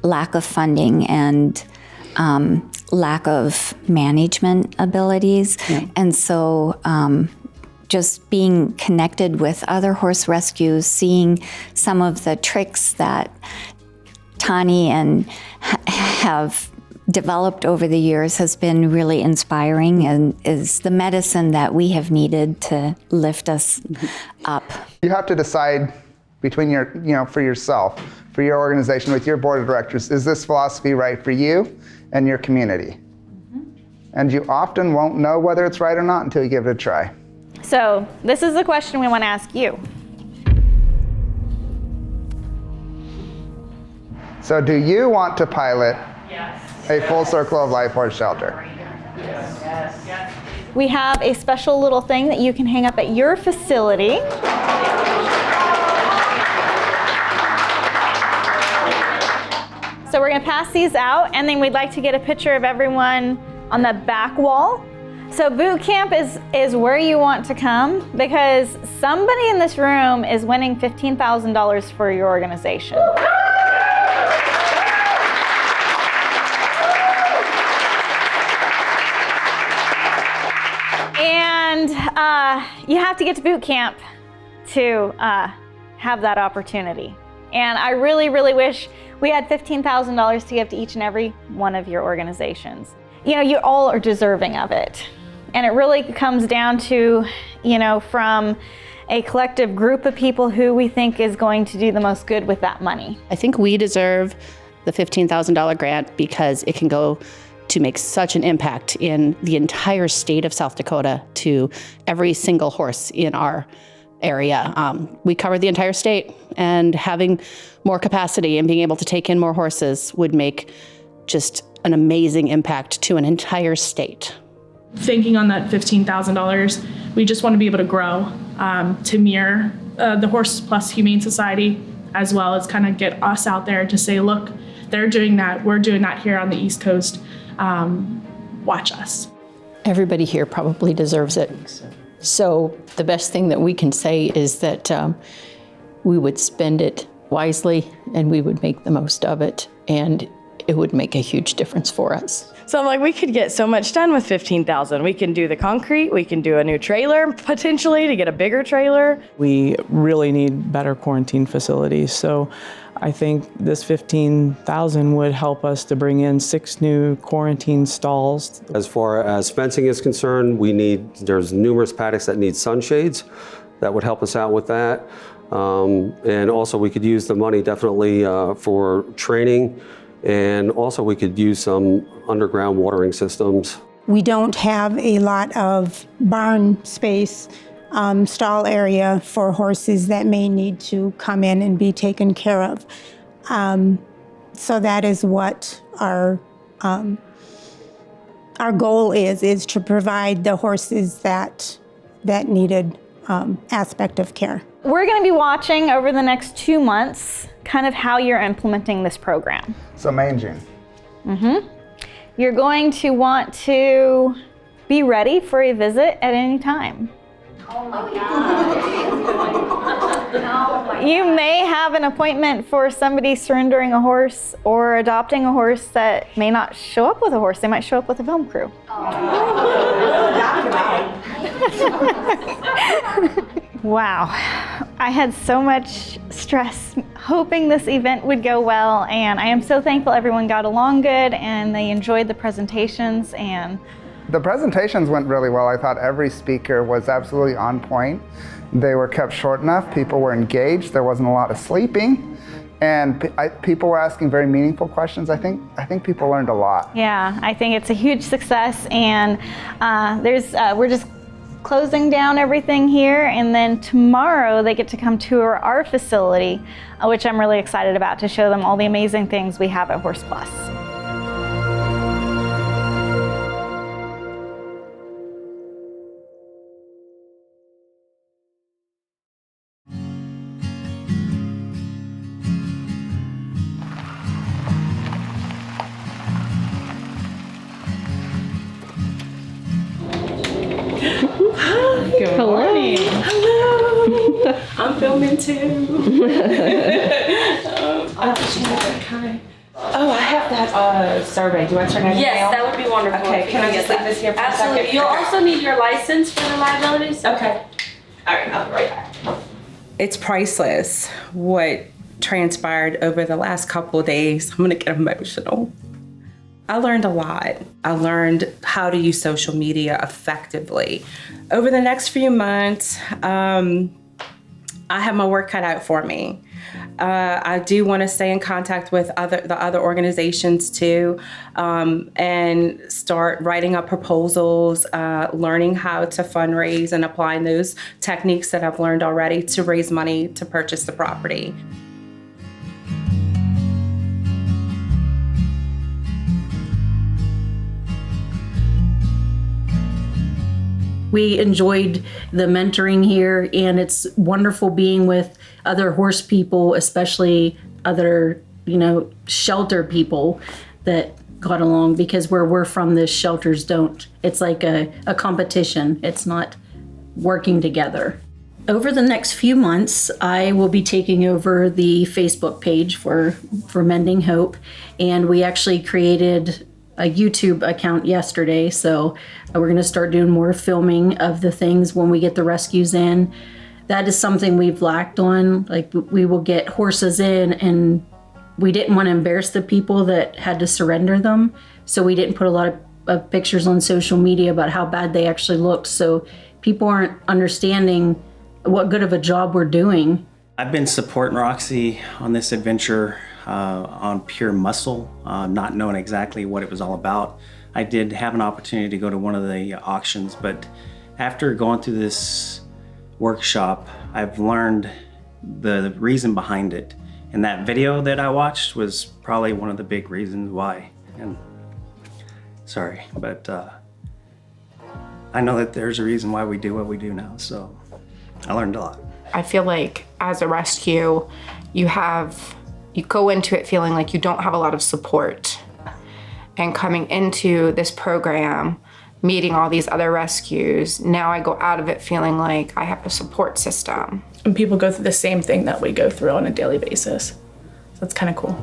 Speaker 3: lack of funding and lack of management abilities. Yeah. And so just being connected with other horse rescues, seeing some of the tricks that Tani and have developed over the years has been really inspiring, and is the medicine that we have needed to lift us up.
Speaker 8: You have to decide between for yourself, for your organization, with your board of directors, is this philosophy right for you and your community? And you often won't know whether it's right or not until you give it a try.
Speaker 9: So this is the question we want to ask you.
Speaker 8: So do you want to pilot a full circle of life horse shelter?
Speaker 9: Yes. We have a special little thing that you can hang up at your facility. So we're going to pass these out, and then we'd like to get a picture of everyone on the back wall. So boot camp is where you want to come because somebody in this room is winning $15,000 for your organization. And you have to get to boot camp to have that opportunity. And I really, really wish we had $15,000 to give to each and every one of your organizations. You know, you all are deserving of it. And it really comes down to, you know, from a collective group of people who we think is going to do the most good with that money.
Speaker 4: I think we deserve the $15,000 grant because it can go to make such an impact in the entire state of South Dakota to every single horse in our area. We cover the entire state, and having more capacity and being able to take in more horses would make just an amazing impact to an entire state.
Speaker 6: Thinking on that $15,000, we just want to be able to grow to mirror the Horse Plus Humane Society, as well as kind of get us out there to say, look, they're doing that, we're doing that here on the East Coast. Watch us.
Speaker 19: Everybody here probably deserves it. So the best thing that we can say is that we would spend it wisely and we would make the most of it, and it would make a huge difference for us.
Speaker 7: So I'm like, we could get so much done with $15,000. We can do the concrete, we can do a new trailer potentially to get a bigger trailer.
Speaker 2: We really need better quarantine facilities. So I think this $15,000 would help us to bring in 6 new quarantine stalls.
Speaker 17: As far as fencing is concerned, there's numerous paddocks that need sunshades. That would help us out with that. And also we could use the money definitely for training. And also we could use some underground watering systems.
Speaker 23: We don't have a lot of barn space, stall area for horses that may need to come in and be taken care of. So that is what our goal is to provide the horses that needed aspect of care.
Speaker 9: We're going to be watching over the next 2 months kind of how you're implementing this program.
Speaker 8: So May and June.
Speaker 9: Mm-hmm. You're going to want to be ready for a visit at any time. Oh my God. You may have an appointment for somebody surrendering a horse or adopting a horse that may not show up with a horse. They might show up with a film crew. Wow. I had so much stress hoping this event would go well, and I am so thankful everyone got along good and they enjoyed the presentations. And
Speaker 8: the presentations went really well. I thought every speaker was absolutely on point. They were kept short enough. People were engaged. There wasn't a lot of sleeping. And people were asking very meaningful questions. I think people learned a lot.
Speaker 9: Yeah, I think it's a huge success, and we're just closing down everything here, and then tomorrow they get to come tour our facility, which I'm really excited about, to show them all the amazing things we have at Horse Plus.
Speaker 11: Good morning. Hello. I'm filming too.
Speaker 24: I have that survey. Do I turn it in?
Speaker 11: Yes, that would be wonderful.
Speaker 24: Okay, can I just leave this here for a second?
Speaker 11: Absolutely. You'll also need your license for the liabilities.
Speaker 24: Okay. All right, I'll be right back. It's priceless what transpired over the last couple of days. I'm going to get emotional. I learned a lot. I learned how to use social media effectively. Over the next few months, I have my work cut out for me. I do want to stay in contact with the other organizations too, and start writing up proposals, learning how to fundraise and applying those techniques that I've learned already to raise money to purchase the property.
Speaker 25: We enjoyed the mentoring here, and it's wonderful being with other horse people, especially other, shelter people that got along, because where we're from, the shelters don't. It's like a competition. It's not working together. Over the next few months, I will be taking over the Facebook page for Mending Hope, and we actually created a YouTube account yesterday, so we're going to start doing more filming of the things when we get the rescues in. That is something we've lacked on. Like, we will get horses in, and we didn't want to embarrass the people that had to surrender them, so we didn't put a lot of pictures on social media about how bad they actually looked, so people aren't understanding what good of a job we're doing.
Speaker 5: I've been supporting Roxy on this adventure on pure muscle, not knowing exactly what it was all about. I did have an opportunity to go to one of the auctions, but after going through this workshop, I've learned the reason behind it. And that video that I watched was probably one of the big reasons why. And sorry, but I know that there's a reason why we do what we do now, so I learned a lot.
Speaker 1: I feel like as a rescue, you go into it feeling like you don't have a lot of support. And coming into this program, meeting all these other rescues, now I go out of it feeling like I have a support system.
Speaker 6: And people go through the same thing that we go through on a daily basis. So that's kind of cool.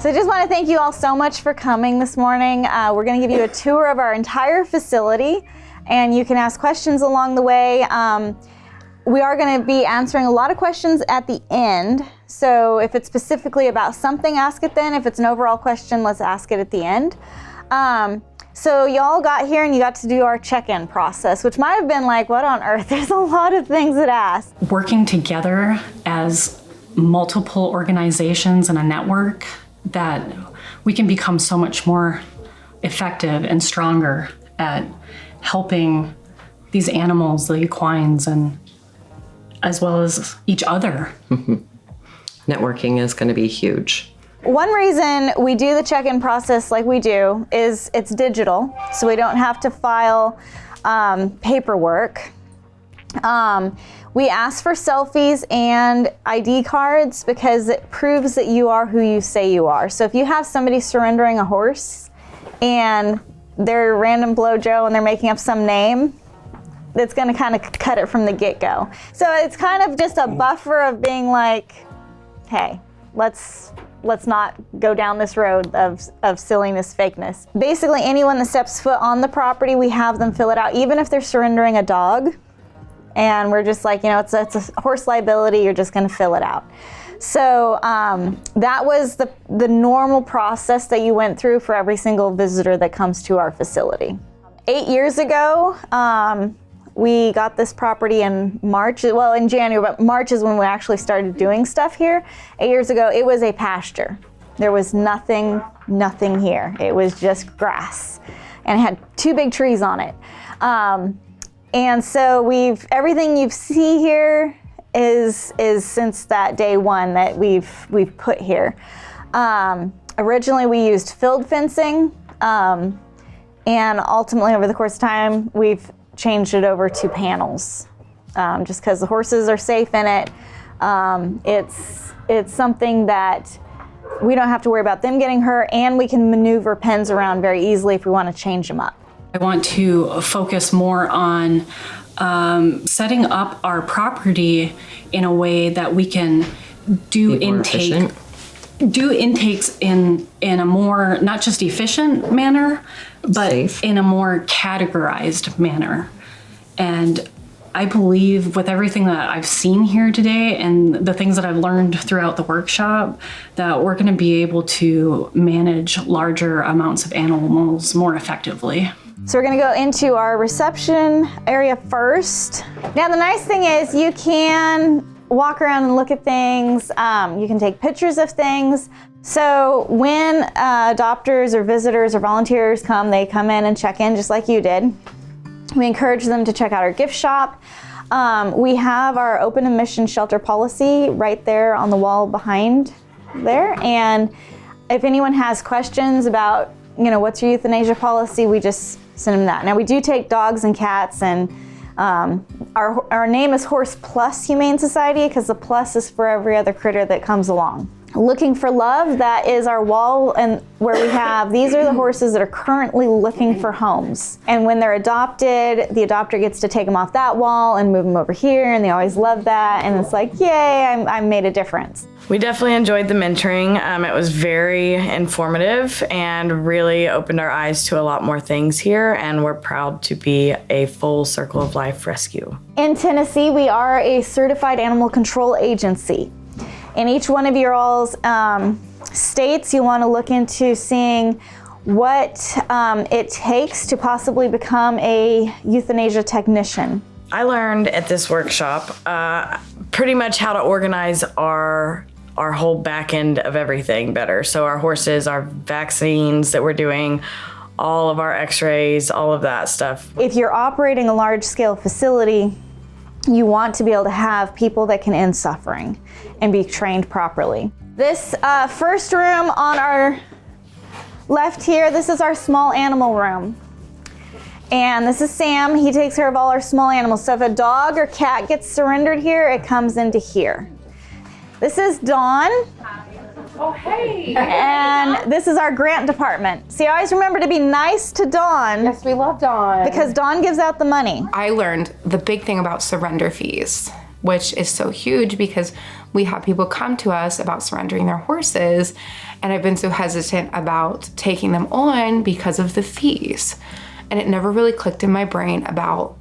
Speaker 9: So I just want to thank you all so much for coming this morning. We're going to give you a tour of our entire facility, and you can ask questions along the way. We are going to be answering a lot of questions at the end. So if it's specifically about something, ask it then. If it's an overall question, let's ask it at the end. So y'all got here and you got to do our check-in process, which might have been like, what on earth? There's a lot of things that ask.
Speaker 10: Working together as multiple organizations and a network, that we can become so much more effective and stronger at helping these animals, the equines, and as well as each other.
Speaker 12: Networking is going to be huge.
Speaker 9: One reason we do the check-in process like we do is it's digital, so we don't have to file paperwork. We ask for selfies and ID cards because it proves that you are who you say you are. So if you have somebody surrendering a horse and they're random Blow Joe and they're making up some name, that's going to kind of cut it from the get-go. So it's kind of just a buffer of being like, hey, let's not go down this road of silliness, fakeness. Basically, anyone that steps foot on the property, we have them fill it out, even if they're surrendering a dog. And we're just like, it's a horse liability, you're just gonna fill it out. So that was the normal process that you went through for every single visitor that comes to our facility. 8 years ago, we got this property in March, well in January, but March is when we actually started doing stuff here. 8 years ago, it was a pasture. There was nothing here. It was just grass. And it had 2 big trees on it. And so everything you see here is since that day one that we've put here. Originally we used field fencing, and ultimately over the course of time we've changed it over to panels, just because the horses are safe in it. It's something that we don't have to worry about them getting hurt, and we can maneuver pens around very easily if we want to change them up.
Speaker 10: I want to focus more on setting up our property in a way that we can do intakes in a more, not just efficient manner, but safe, in a more categorized manner. And I believe with everything that I've seen here today and the things that I've learned throughout the workshop, that we're going to be able to manage larger amounts of animals more effectively.
Speaker 9: So we're gonna go into our reception area first. Now the nice thing is you can walk around and look at things. You can take pictures of things. So when adopters or visitors or volunteers come, they come in and check in just like you did. We encourage them to check out our gift shop. We have our open admission shelter policy right there on the wall behind there. And if anyone has questions about, what's your euthanasia policy, we just send them that. Now we do take dogs and cats and Our name is Horse Plus Humane Society because the plus is for every other critter that comes along. Looking for Love, that is our wall, and where we have, these are the horses that are currently looking for homes. And when they're adopted, the adopter gets to take them off that wall and move them over here, and they always love that. And it's like, yay, I made a difference.
Speaker 7: We definitely enjoyed the mentoring. It was very informative and really opened our eyes to a lot more things here, and we're proud to be a full circle of life rescue.
Speaker 9: In Tennessee, we are a certified animal control agency. In each one of your all's states, you want to look into seeing what it takes to possibly become a euthanasia technician.
Speaker 7: I learned at this workshop pretty much how to organize our whole back end of everything better. So our horses, our vaccines that we're doing, all of our x-rays, all of that stuff.
Speaker 9: If you're operating a large scale facility, you want to be able to have people that can end suffering and be trained properly. This first room on our left here, this is our small animal room. And this is Sam. He takes care of all our small animals. So if a dog or cat gets surrendered here, it comes into here. This is Dawn.
Speaker 11: Oh, hey.
Speaker 9: And this is our grant department. See, always remember to be nice to Dawn.
Speaker 13: Yes, we love Dawn.
Speaker 9: Because Dawn gives out the money.
Speaker 13: I learned the big thing about surrender fees, which is so huge because we have people come to us about surrendering their horses, and I've been so hesitant about taking them on because of the fees. And it never really clicked in my brain about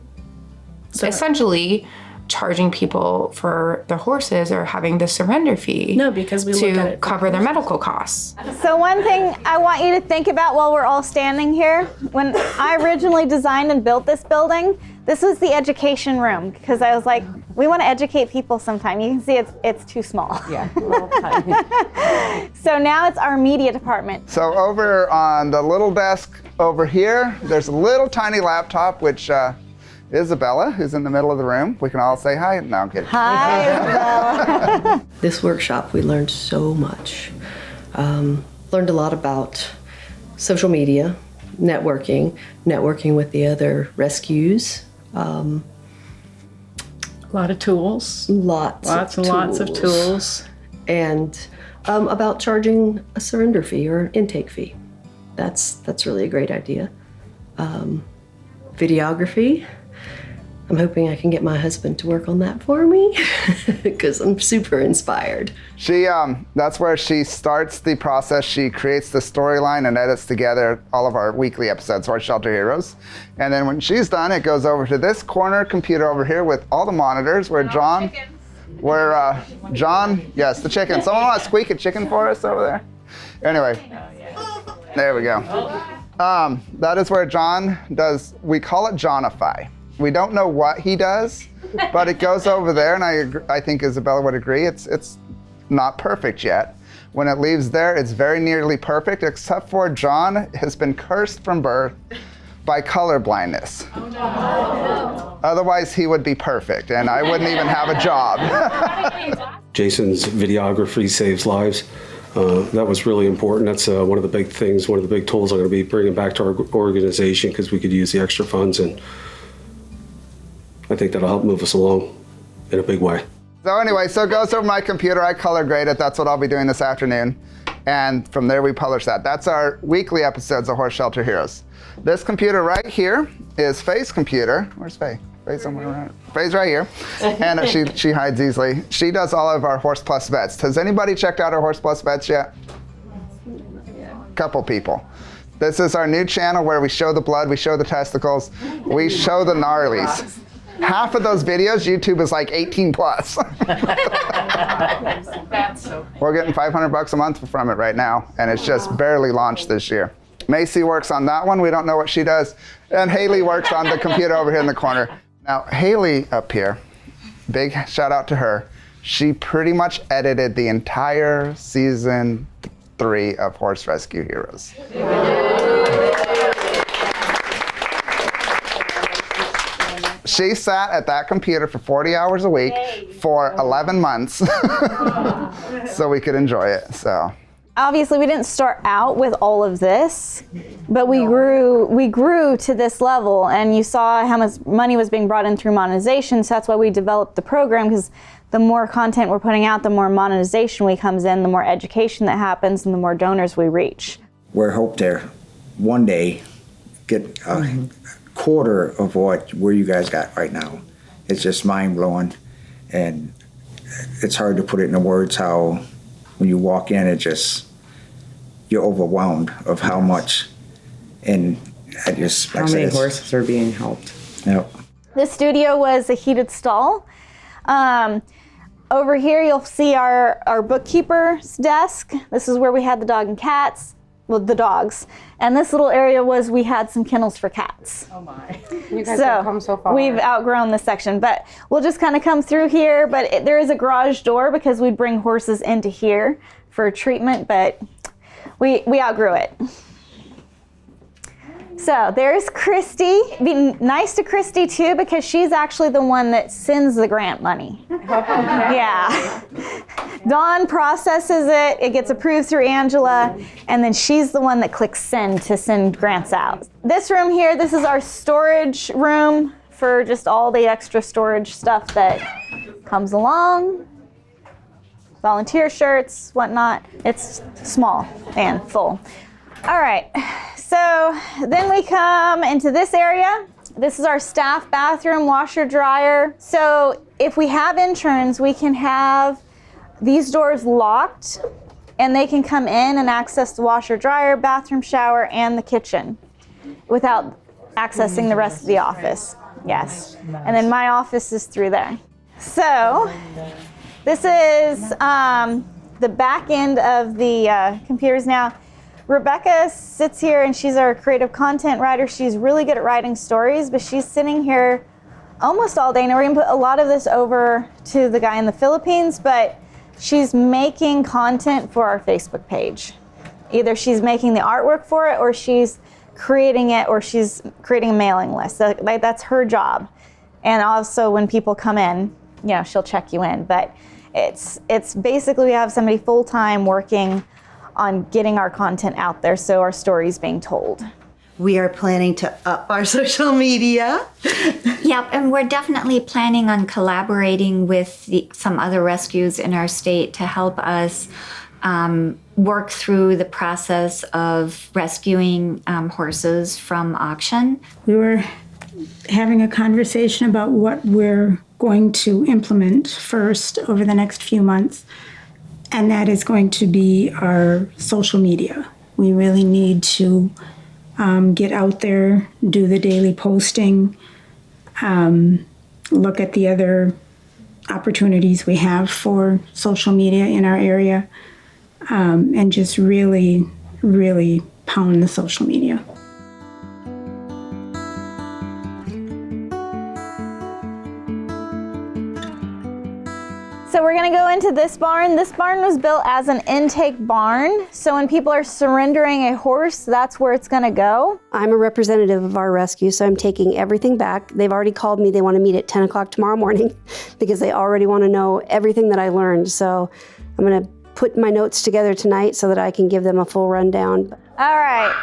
Speaker 13: essentially charging people for their horses or having the surrender fee.
Speaker 6: No, because we look at
Speaker 13: to
Speaker 6: it
Speaker 13: cover their medical costs.
Speaker 9: So one thing I want you to think about while we're all standing here, when I originally designed and built this building, this was the education room because I was like, we want to educate people sometime. You can see it's too small.
Speaker 13: Yeah.
Speaker 9: So now it's our media department.
Speaker 8: So over on the little desk over here, there's a little tiny laptop, which Isabella, who's in the middle of the room. We can all say hi. No, I'm kidding.
Speaker 9: Hi, Isabella.
Speaker 14: This workshop, we learned so much. Learned a lot about social media, networking with the other rescues.
Speaker 6: A lot of tools.
Speaker 14: Lots
Speaker 6: and lots of tools.
Speaker 14: And about charging a surrender fee or intake fee. That's really a great idea. Videography. I'm hoping I can get my husband to work on that for me because I'm super inspired.
Speaker 8: She, that's where she starts the process. She creates the storyline and edits together all of our weekly episodes, Horse Shelter Heroes. And then when she's done, it goes over to this corner computer over here with all the monitors where John, yes, the chicken. Someone want to squeak a chicken for us over there? Anyway, there we go. That is where John does, we call it Johnify. We don't know what he does, but it goes over there, and I think Isabella would agree, it's not perfect yet. When it leaves there, it's very nearly perfect, except for John has been cursed from birth by color blindness. Oh, no. Otherwise, he would be perfect, and I wouldn't even have a job.
Speaker 17: Jason's videography saves lives. That was really important. That's one of the big things, one of the big tools I'm going to be bringing back to our organization because we could use the extra funds, and I think that'll help move us along in a big way.
Speaker 8: So anyway, so it goes over my computer. I color grade it. That's what I'll be doing this afternoon. And from there, we publish that. That's our weekly episodes of Horse Shelter Heroes. This computer right here is Faye's computer. Where's Faye? Faye's somewhere around. Faye's right here. And she hides easily. She does all of our Horse Plus vets. Has anybody checked out our Horse Plus vets yet? Couple people. This is our new channel where we show the blood, we show the testicles, we show the gnarlies. Half of those videos, YouTube is like 18 plus. We're getting $500 a month from it right now, and it's just barely launched this year. Macy works on that one. We don't know what she does. And Haley works on the computer over here in the corner. Now, Haley up here, big shout out to her. She pretty much edited the entire season 3 of Horse Rescue Heroes. She sat at that computer for 40 hours a week for 11 months so we could enjoy it. So
Speaker 9: Obviously, we didn't start out with all of this, but we grew to this level, and you saw how much money was being brought in through monetization. So that's why we developed the program, because the more content we're putting out, the more monetization we comes in, the more education that happens, and the more donors we reach.
Speaker 16: We're hope to one day get a quarter of where you guys got right now. It's just mind blowing, and it's hard to put it into words how when you walk in, you're overwhelmed of how much, and how many
Speaker 18: horses are being helped.
Speaker 16: Yep.
Speaker 9: This studio was a heated stall. Over here, you'll see our bookkeeper's desk. This is where we had the dog and cats, well, the dogs. And this little area was, we had some kennels for cats.
Speaker 13: Oh my. You guys have come so far.
Speaker 9: We've outgrown this section, but we'll just kind of come through here. But there is a garage door because we'd bring horses into here for treatment, but we outgrew it. So there's Christy. Be nice to Christy too, because she's actually the one that sends the grant money. Yeah. Dawn processes it, it gets approved through Angela, and then she's the one that clicks send to send grants out. This room here, this is our storage room for just all the extra storage stuff that comes along. Volunteer shirts, whatnot. It's small and full. All right, so then we come into this area. This is our staff bathroom, washer, dryer. So if we have interns, we can have these doors locked and they can come in and access the washer, dryer, bathroom, shower, and the kitchen without accessing the rest of the office. Yes, and then my office is through there. So this is the back end of the computers now. Rebecca sits here and she's our creative content writer. She's really good at writing stories, but she's sitting here almost all day. Now we're gonna put a lot of this over to the guy in the Philippines, but she's making content for our Facebook page. Either she's making the artwork for it, or she's creating it, or she's creating a mailing list. So, like, that's her job. And also when people come in, you know, she'll check you in. But it's basically we have somebody full-time working on getting our content out there, so our story's being told.
Speaker 20: We are planning to up our social media.
Speaker 3: Yep, and we're definitely planning on collaborating with some other rescues in our state to help us work through the process of rescuing horses from auction.
Speaker 23: We were having a conversation about what we're going to implement first over the next few months. And that is going to be our social media. We really need to get out there, do the daily posting, look at the other opportunities we have for social media in our area, and just really, really pound the social media.
Speaker 9: So we're gonna go into this barn. This barn was built as an intake barn. So when people are surrendering a horse, that's where it's gonna go.
Speaker 21: I'm a representative of our rescue, so I'm taking everything back. They've already called me. They want to meet at 10 o'clock tomorrow morning because they already want to know everything that I learned. So I'm gonna put my notes together tonight so that I can give them a full rundown.
Speaker 9: All right,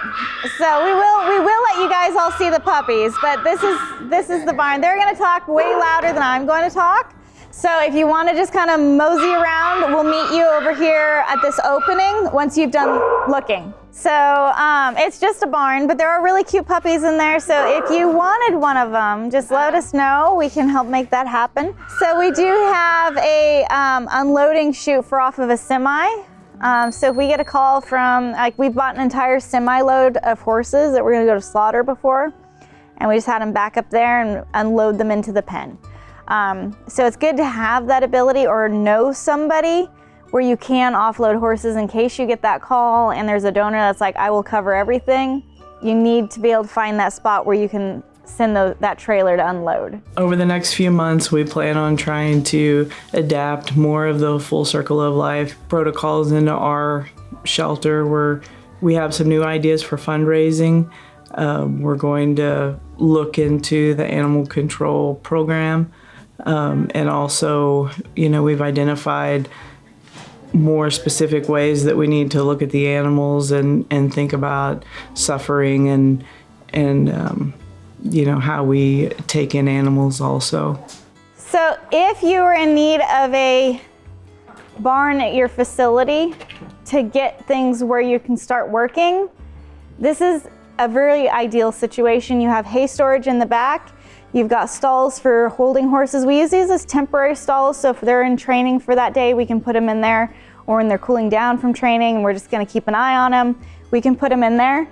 Speaker 9: so we will let you guys all see the puppies, but this is the barn. They're gonna talk way louder than I'm going to talk. So if you want to just kind of mosey around, we'll meet you over here at this opening once you've done looking. So it's just a barn, but there are really cute puppies in there. So if you wanted one of them, just let us know. We can help make that happen. So we do have a unloading chute for off of a semi. So if we get a call from, like, we bought an entire semi load of horses that we're going to go to slaughter before, and we just had them back up there and unload them into the pen. So it's good to have that ability or know somebody where you can offload horses in case you get that call and there's a donor that's like, I will cover everything. You need to be able to find that spot where you can send that trailer to unload.
Speaker 2: Over the next few months, we plan on trying to adapt more of the full circle of life protocols into our shelter, where we have some new ideas for fundraising. We're going to look into the animal control program. And also, we've identified more specific ways that we need to look at the animals and think about suffering and how we take in animals also.
Speaker 9: So if you are in need of a barn at your facility to get things where you can start working, this is a very ideal situation. You have hay storage in the back. You've got stalls for holding horses. We use these as temporary stalls, so if they're in training for that day, we can put them in there, or when they're cooling down from training and we're just gonna keep an eye on them, we can put them in there.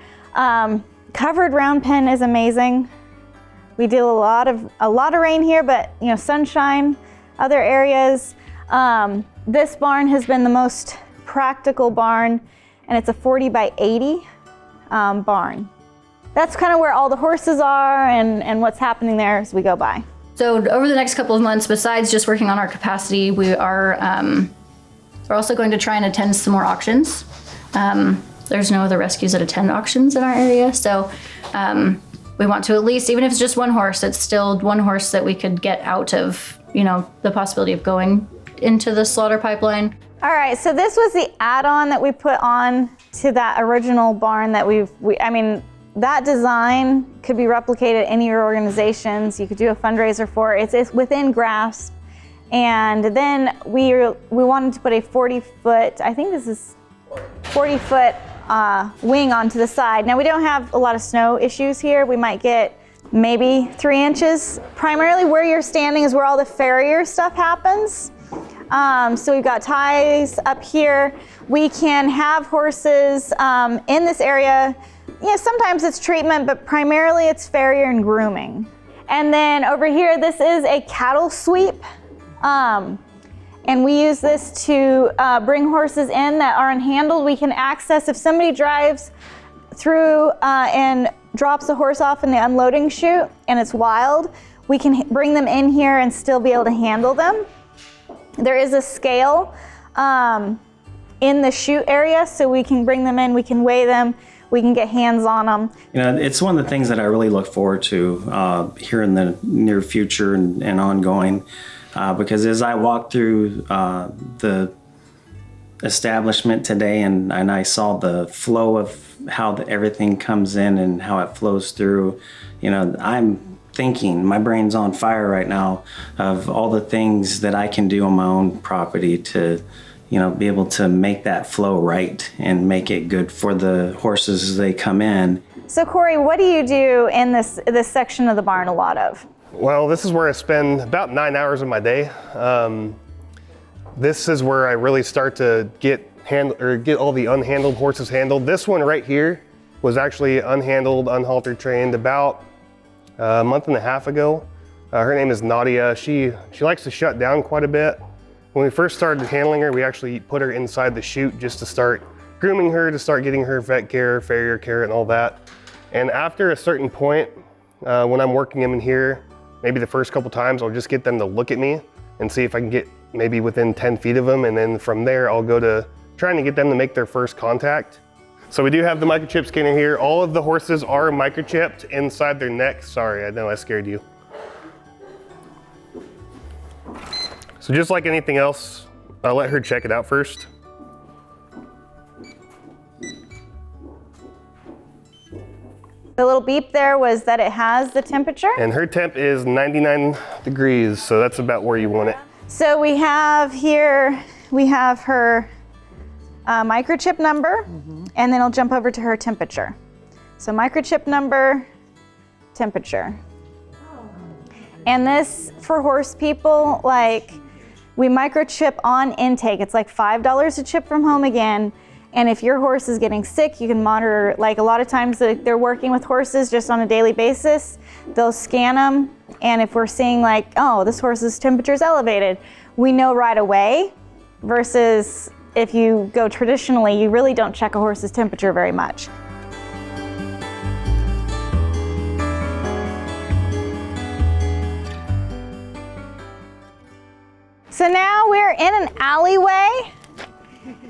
Speaker 9: Covered round pen is amazing. We do a lot of rain here, but sunshine, other areas. This barn has been the most practical barn, and it's a 40 by 80 barn. That's kind of where all the horses are and what's happening there as we go by.
Speaker 4: So over the next couple of months, besides just working on our capacity, we're also going to try and attend some more auctions. There's no other rescues that attend auctions in our area, so we want to at least, even if it's just one horse, it's still one horse that we could get out of, the possibility of going into the slaughter pipeline.
Speaker 9: All right, so this was the add-on that we put on to that original barn that that design could be replicated in your organizations. You could do a fundraiser for it. It's within grasp. And then we wanted to put a 40-foot, I think this is 40-foot wing onto the side. Now we don't have a lot of snow issues here. We might get maybe 3 inches. Primarily where you're standing is where all the farrier stuff happens. So we've got ties up here. We can have horses in this area. Sometimes it's treatment, but primarily it's farrier and grooming. And then over here, this is a cattle sweep. And we use this to bring horses in that are unhandled. We can access, if somebody drives through and drops a horse off in the unloading chute and it's wild, we can bring them in here and still be able to handle them. There is a scale in the chute area, so we can bring them in, we can weigh them, we can get hands on them.
Speaker 5: It's one of the things that I really look forward to here in the near future and ongoing, because as I walked through the establishment today and I saw the flow of how everything comes in and how it flows through, I'm thinking, my brain's on fire right now of all the things that I can do on my own property to be able to make that flow right and make it good for the horses as they come in.
Speaker 9: So Corey, what do you do in this section of the barn a lot of?
Speaker 15: Well, this is where I spend about 9 hours of my day. This is where I really start to get all the unhandled horses handled. This one right here was actually unhandled, unhaltered trained about a month and a half ago. Her name is Nadia. She likes to shut down quite a bit. When we first started handling her, we actually put her inside the chute just to start grooming her, to start getting her vet care, farrier care, and all that. And after a certain point, when I'm working them in here, maybe the first couple times, I'll just get them to look at me and see if I can get maybe within 10 feet of them. And then from there, I'll go to trying to get them to make their first contact. So we do have the microchip scanner here. All of the horses are microchipped inside their neck. Sorry, I know I scared you. So just like anything else, I'll let her check it out first.
Speaker 9: The little beep there was that it has the temperature.
Speaker 15: And her temp is 99 degrees, so that's about where you want it.
Speaker 9: So we have here, we have her microchip number, and then I'll jump over to her temperature. So microchip number, temperature. And this, for horse people, we microchip on intake. It's like $5 a chip from home again. And if your horse is getting sick, you can monitor, a lot of times they're working with horses just on a daily basis. They'll scan them. And if we're seeing oh, this horse's temperature is elevated, we know right away, versus if you go traditionally, you really don't check a horse's temperature very much. So now we're in an alleyway,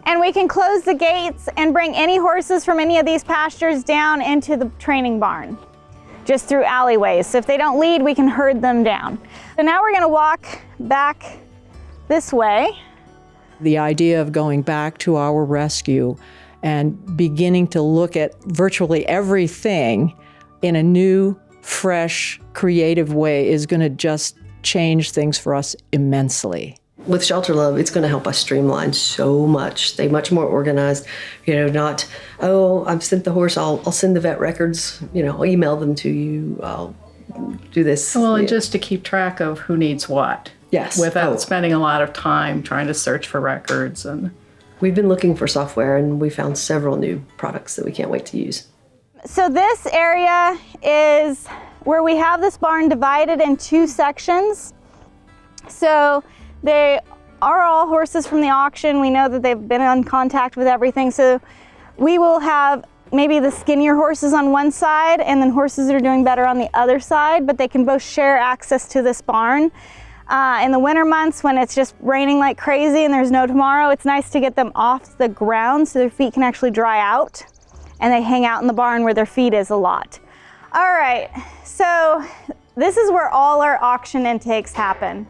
Speaker 9: and we can close the gates and bring any horses from any of these pastures down into the training barn, just through alleyways. So if they don't lead, we can herd them down. So now we're gonna walk back this way
Speaker 18: The idea of going back to our rescue and beginning to look at virtually everything in a new, fresh, creative way is going to just change things for us immensely.
Speaker 14: With Shelter Love, it's going to help us streamline so much. They're much more organized, not, oh, I've sent the horse, I'll send the vet records, I'll email them to you, I'll do this.
Speaker 19: Well, and just to keep track of who needs what.
Speaker 14: Yes.
Speaker 19: Without spending a lot of time trying to search for records. And
Speaker 14: we've been looking for software, and we found several new products that we can't wait to use.
Speaker 9: So this area is where we have this barn divided in 2 sections. So they are all horses from the auction. We know that they've been in contact with everything. So we will have maybe the skinnier horses on one side and then horses that are doing better on the other side, but they can both share access to this barn. In the winter months when it's just raining like crazy and there's no tomorrow, it's nice to get them off the ground so their feet can actually dry out and they hang out in the barn where their feet is a lot. All right, so this is where all our auction intakes happen.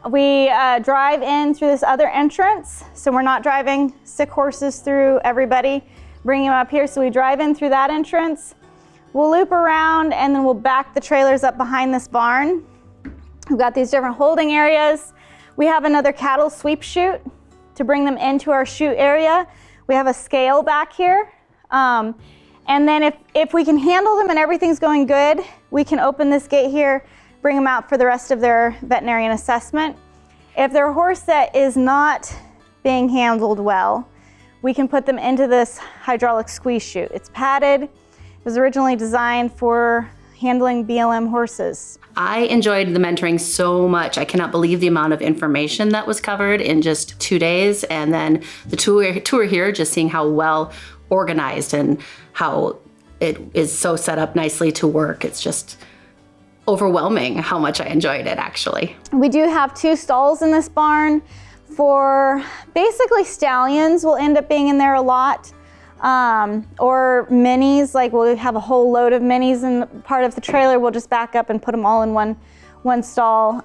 Speaker 9: We drive in through this other entrance, so we're not driving sick horses through everybody, bring them up here. So we drive in through that entrance, we'll loop around, and then we'll back the trailers up behind this barn. We've got these different holding areas. We have another cattle sweep chute to bring them into our chute area. We have a scale back here. And then if we can handle them and everything's going good, we can open this gate here, bring them out for the rest of their veterinarian assessment. If they're a horse that is not being handled well, we can put them into this hydraulic squeeze chute. It's padded. It was originally designed for handling BLM horses.
Speaker 22: I enjoyed the mentoring so much. I cannot believe the amount of information that was covered in just 2 days. And then the tour here, just seeing how well organized and how it is so set up nicely to work. It's just overwhelming how much I enjoyed it, actually.
Speaker 9: We do have 2 stalls in this barn for basically stallions. Will end up being in there a lot. Or minis, like we'll have a whole load of minis in part of the trailer. We'll just back up and put them all in one stall.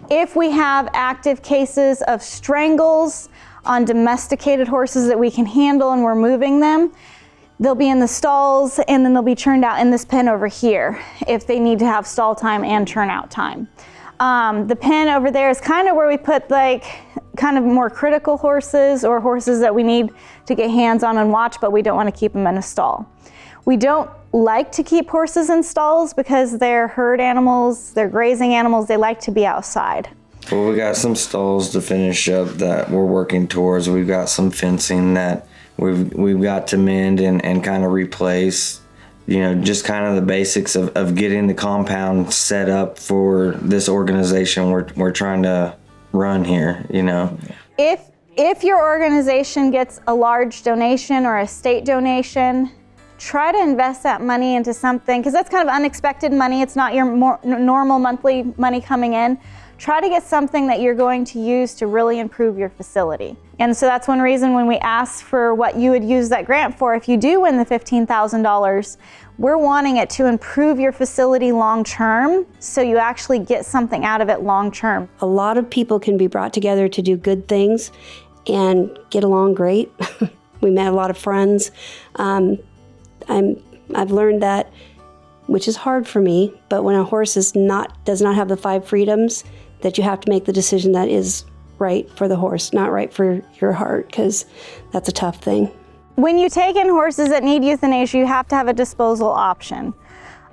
Speaker 9: If we have active cases of strangles on domesticated horses that we can handle and we're moving them, they'll be in the stalls and then they'll be churned out in this pen over here if they need to have stall time and churn out time. The pen over there is kind of where we put kind of more critical horses or horses that we need to get hands on and watch, but we don't want to keep them in a stall. We don't like to keep horses in stalls because they're herd animals, they're grazing animals, they like to be outside.
Speaker 24: Well, we got some stalls to finish up that we're working towards. We've got some fencing that we've got to mend and kind of replace. Just kind of the basics of getting the compound set up for this organization we're trying to run here,
Speaker 9: If your organization gets a large donation or a state donation, try to invest that money into something, because that's kind of unexpected money. It's not your normal monthly money coming in. Try to get something that you're going to use to really improve your facility. And so that's one reason when we ask for what you would use that grant for, if you do win the $15,000, we're wanting it to improve your facility long term, so you actually get something out of it long term.
Speaker 21: A lot of people can be brought together to do good things and get along great. We met a lot of friends. I've learned that, which is hard for me, but when a horse does not have the 5 freedoms, that you have to make the decision that is right for the horse, not right for your heart, because that's a tough thing.
Speaker 9: When you take in horses that need euthanasia, you have to have a disposal option.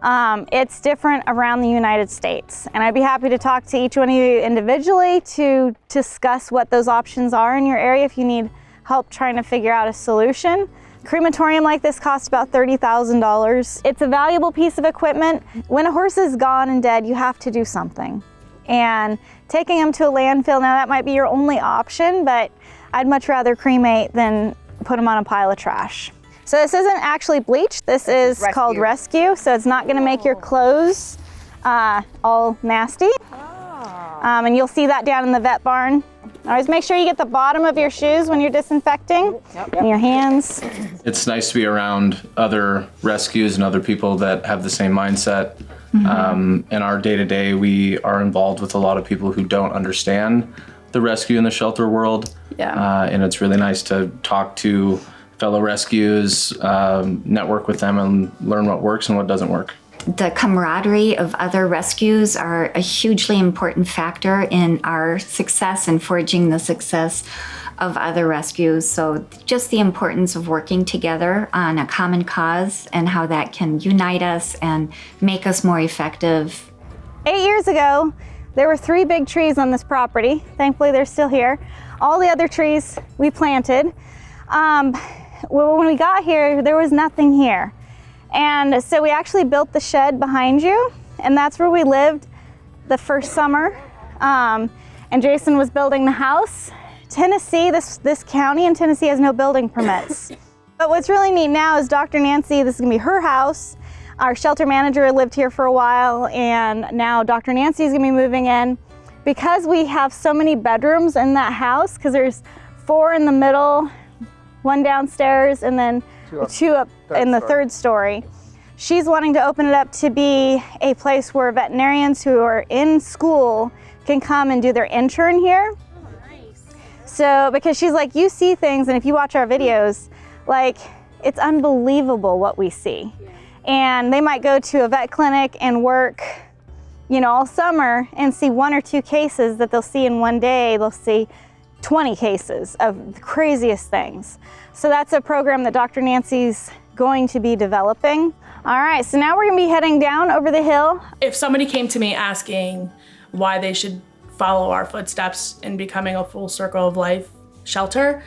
Speaker 9: It's different around the United States, and I'd be happy to talk to each one of you individually to discuss what those options are in your area if you need help trying to figure out a solution. Crematorium like this costs about $30,000. It's a valuable piece of equipment. When a horse is gone and dead, you have to do something. And taking them to a landfill, now that might be your only option, but I'd much rather cremate than put them on a pile of trash. So this isn't actually bleach, this is called rescue, so it's not gonna make your clothes all nasty. And you'll see that down in the vet barn. Always make sure you get the bottom of your shoes when you're disinfecting, and your hands.
Speaker 25: It's nice to be around other rescues and other people that have the same mindset. In our day-to-day, we are involved with a lot of people who don't understand the rescue and the shelter world.
Speaker 4: Yeah.
Speaker 25: And it's really nice to talk to fellow rescues, network with them, and learn what works and what doesn't work.
Speaker 3: The camaraderie of other rescues are a hugely important factor in our success and forging the success of other rescues. So just the importance of working together on a common cause and how that can unite us and make us more effective.
Speaker 9: 8 years ago, there were 3 big trees on this property. Thankfully, they're still here. All the other trees we planted. When we got here, there was nothing here. And so we actually built the shed behind you, and that's where we lived the first summer. And Jason was building the house. Tennessee, this county in Tennessee has no building permits. But what's really neat now is Dr. Nancy, this is gonna be her house. Our shelter manager lived here for a while, and now Dr. Nancy is gonna be moving in. Because we have so many bedrooms in that house, because there's 4 in the middle, 1 downstairs, and then 2 up in the 3rd story. She's wanting to open it up to be a place where veterinarians who are in school can come and do their intern here. So, because she's like, you see things, and if you watch our videos, like, it's unbelievable what we see. And they might go to a vet clinic and work, you know, all summer and see 1 or 2 cases that they'll see in one day. They'll see 20 cases of the craziest things. So that's a program that Dr. Nancy's going to be developing. All right, so now we're gonna be heading down over the hill.
Speaker 6: If somebody came to me asking why they should follow our footsteps in becoming a full circle of life shelter,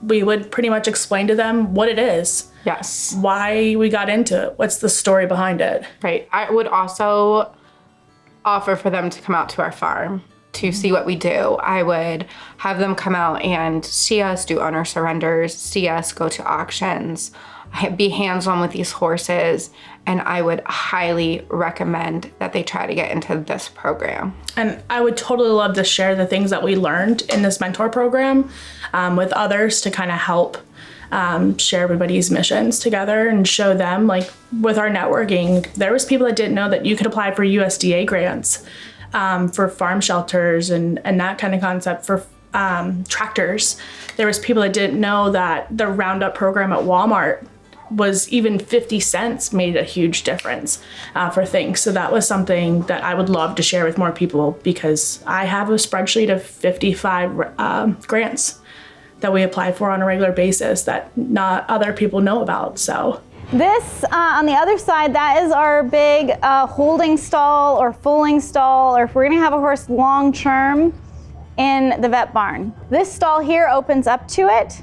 Speaker 6: we would pretty much explain to them what it is.
Speaker 13: Yes.
Speaker 6: Why we got into it. What's the story behind it?
Speaker 13: Right. I would also offer for them to come out to our farm to see what we do. I would have them come out and see us do owner surrenders, see us go to auctions, be hands-on with these horses, and I would highly recommend that they try to get into this program.
Speaker 6: And I would totally love to share the things that we learned in this mentor program with others to kind of help share everybody's missions together and show them, like with our networking, there was people that didn't know that you could apply for USDA grants for farm shelters and that kind of concept for tractors. There was people that didn't know that the Roundup program at Walmart was even 50 cents made a huge difference for things. So that was something that I would love to share with more people, because I have a spreadsheet of 55 grants that we apply for on a regular basis that not other people know about. So
Speaker 9: this, on the other side, that is our big holding stall or foaling stall, or if we're gonna have a horse long term in the vet barn. This stall here opens up to it.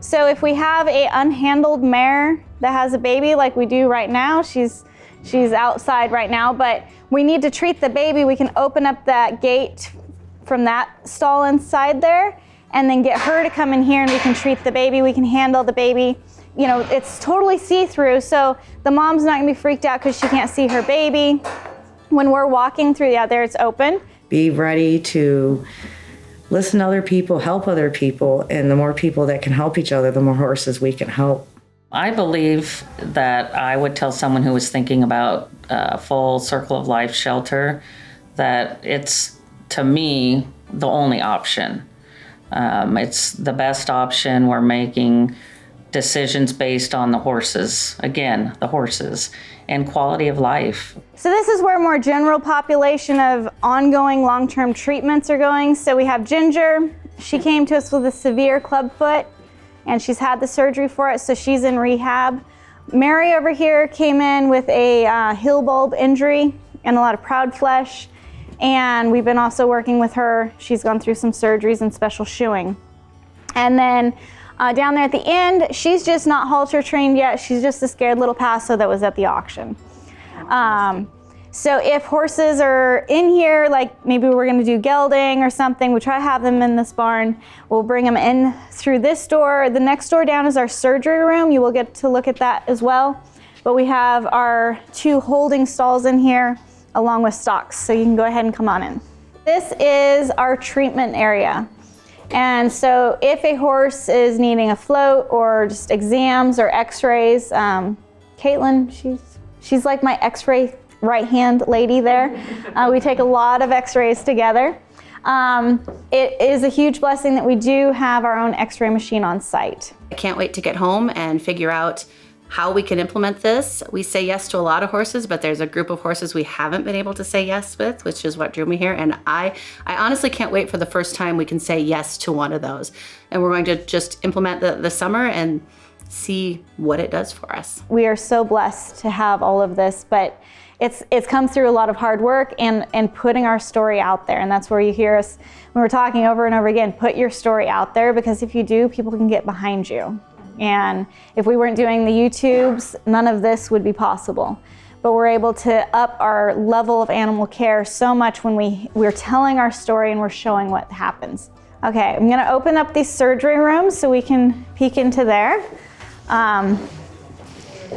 Speaker 9: So if we have a unhandled mare that has a baby like we do right now, she's outside right now, but we need to treat the baby, we can open up that gate from that stall inside there and then get her to come in here and we can treat the baby, we can handle the baby. You know, it's totally see-through, so the mom's not gonna be freaked out because she can't see her baby. When we're walking through, yeah, there it's open.
Speaker 1: Be ready to listen to other people, help other people, and the more people that can help each other, the more horses we can help.
Speaker 7: I believe that I would tell someone who was thinking about a full circle of life shelter that it's, to me, the only option. It's the best option. We're making decisions based on the horses, again, the horses, and quality of life.
Speaker 9: So this is where more general population of ongoing long-term treatments are going. So we have Ginger. She came to us with a severe clubfoot and she's had the surgery for it, so she's in rehab. Mary over here came in with a heel bulb injury and a lot of proud flesh, and we've been also working with her. She's gone through some surgeries and special shoeing. And then down there at the end, she's just not halter trained yet. She's just a scared little Paso that was at the auction. So if horses are in here, like maybe we're gonna do gelding or something, we try to have them in this barn. We'll bring them in through this door. The next door down is our surgery room. You will get to look at that as well. But we have our 2 holding stalls in here along with stocks, so you can go ahead and come on in. This is our treatment area. And so if a horse is needing a float or just exams or x-rays, Caitlin, she's like my x-ray right-hand lady there. We take a lot of x-rays together. It is a huge blessing that we do have our own x-ray machine on site.
Speaker 22: I can't wait to get home and figure out how we can implement this. We say yes to a lot of horses, but there's a group of horses we haven't been able to say yes with, which is what drew me here. And I honestly can't wait for the first time we can say yes to one of those. And we're going to just implement the summer and see what it does for us.
Speaker 9: We are so blessed to have all of this, but it's come through a lot of hard work and putting our story out there. And that's where you hear us when we're talking over and over again, put your story out there, because if you do, people can get behind you. And if we weren't doing the YouTubes, none of this would be possible. But we're able to up our level of animal care so much when we're telling our story and we're showing what happens. Okay, I'm gonna open up these surgery rooms so we can peek into there.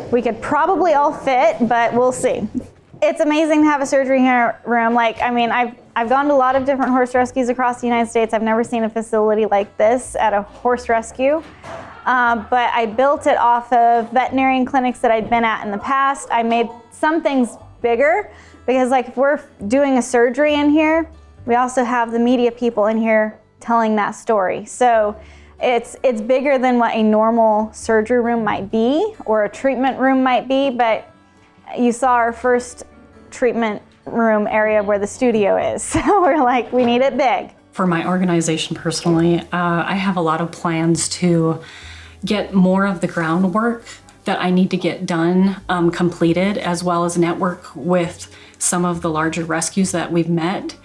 Speaker 9: We could probably all fit, but we'll see. It's amazing to have a surgery room. I've gone to a lot of different horse rescues across the United States. I've never seen a facility like this at a horse rescue. But I built it off of veterinarian clinics that I'd been at in the past. I made some things bigger because if we're doing a surgery in here, we also have the media people in here telling that story. So it's bigger than what a normal surgery room might be or a treatment room might be, but you saw our first treatment room area where the studio is. So we're like, we need it big.
Speaker 8: For my organization personally, I have a lot of plans to get more of the groundwork that I need to get done completed, as well as network with some of the larger rescues that we've met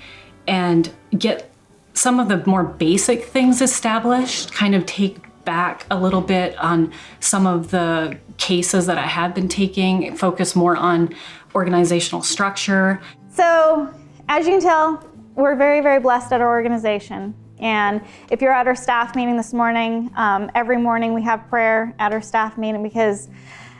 Speaker 8: and get some of the more basic things established, kind of take back a little bit on some of the cases that I have been taking, focus more on organizational structure.
Speaker 9: So as you can tell, we're very, very blessed at our organization. And if you're at our staff meeting this morning, every morning we have prayer at our staff meeting, because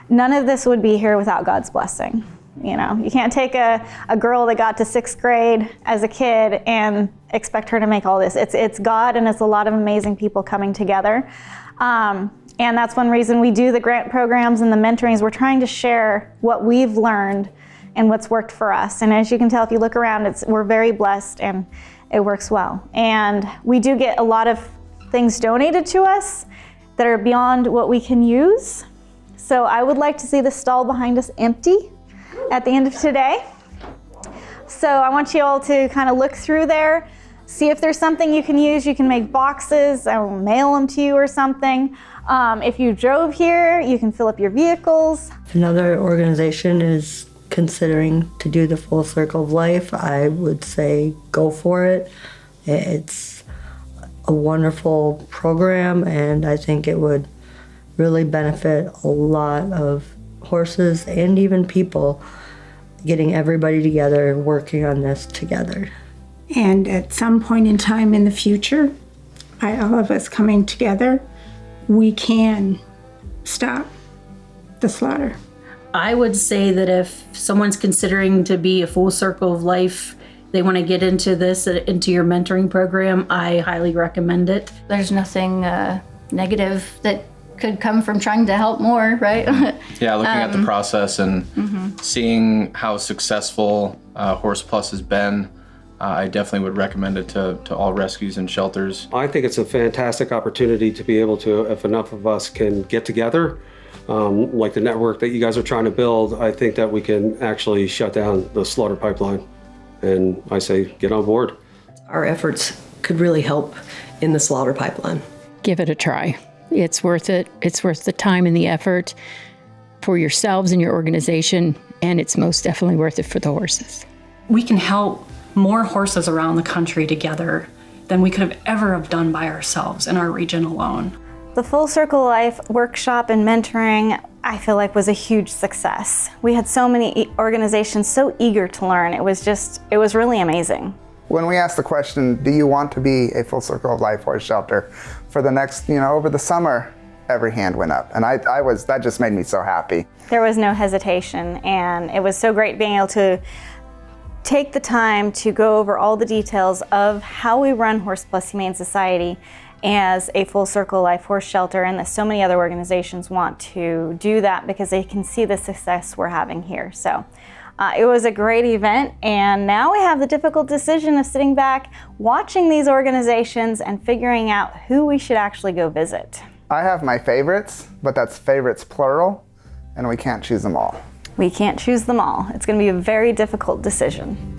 Speaker 9: none of this would be here without God's blessing. You know, you can't take a girl that got to 6th grade as a kid and expect her to make all this. It's God, and it's a lot of amazing people coming together. And that's one reason we do the grant programs and the mentorings. We're trying to share what we've learned and what's worked for us. And as you can tell, if you look around, we're very blessed and it works well. And we do get a lot of things donated to us that are beyond what we can use. So I would like to see the stall behind us empty at the end of today. So I want you all to kind of look through there, see if there's something you can use. You can make boxes, I will mail them to you or something. If you drove here, you can fill up your vehicles.
Speaker 1: If another organization is considering to do the full circle of life, I would say go for it. It's a wonderful program, and I think it would really benefit a lot of horses and even people, getting everybody together, working on this together.
Speaker 23: And at some point in time in the future, by all of us coming together, we can stop the slaughter.
Speaker 8: I would say that if someone's considering to be a full circle of life, they want to get into this, into your mentoring program, I highly recommend it.
Speaker 4: There's nothing negative that could come from trying to help more, right?
Speaker 25: Yeah, looking at the process and seeing how successful Horse Plus has been, I definitely would recommend it to all rescues and shelters.
Speaker 10: I think it's a fantastic opportunity to be able to, if enough of us can get together, like the network that you guys are trying to build, I think that we can actually shut down the slaughter pipeline. And I say, get on board.
Speaker 14: Our efforts could really help in the slaughter pipeline.
Speaker 11: Give it a try. It's worth it. It's worth the time and the effort for yourselves and your organization, and it's most definitely worth it for the horses.
Speaker 8: We can help more horses around the country together than we could have ever have done by ourselves in our region alone.
Speaker 9: The Full Circle Life workshop and mentoring, I feel like, was a huge success. We had so many organizations so eager to learn. It was really amazing.
Speaker 12: When we asked the question, do you want to be a Full Circle of Life horse shelter for the next, over the summer, every hand went up. And that just made me so happy.
Speaker 9: There was no hesitation, and it was so great being able to take the time to go over all the details of how we run Horse Plus Humane Society as a Full Circle Life horse shelter, and that so many other organizations want to do that because they can see the success we're having here. So It was a great event, and now we have the difficult decision of sitting back, watching these organizations, and figuring out who we should actually go visit.
Speaker 12: I have my favorites, but that's favorites plural, and we can't choose them all.
Speaker 9: We can't choose them all. It's going to be a very difficult decision.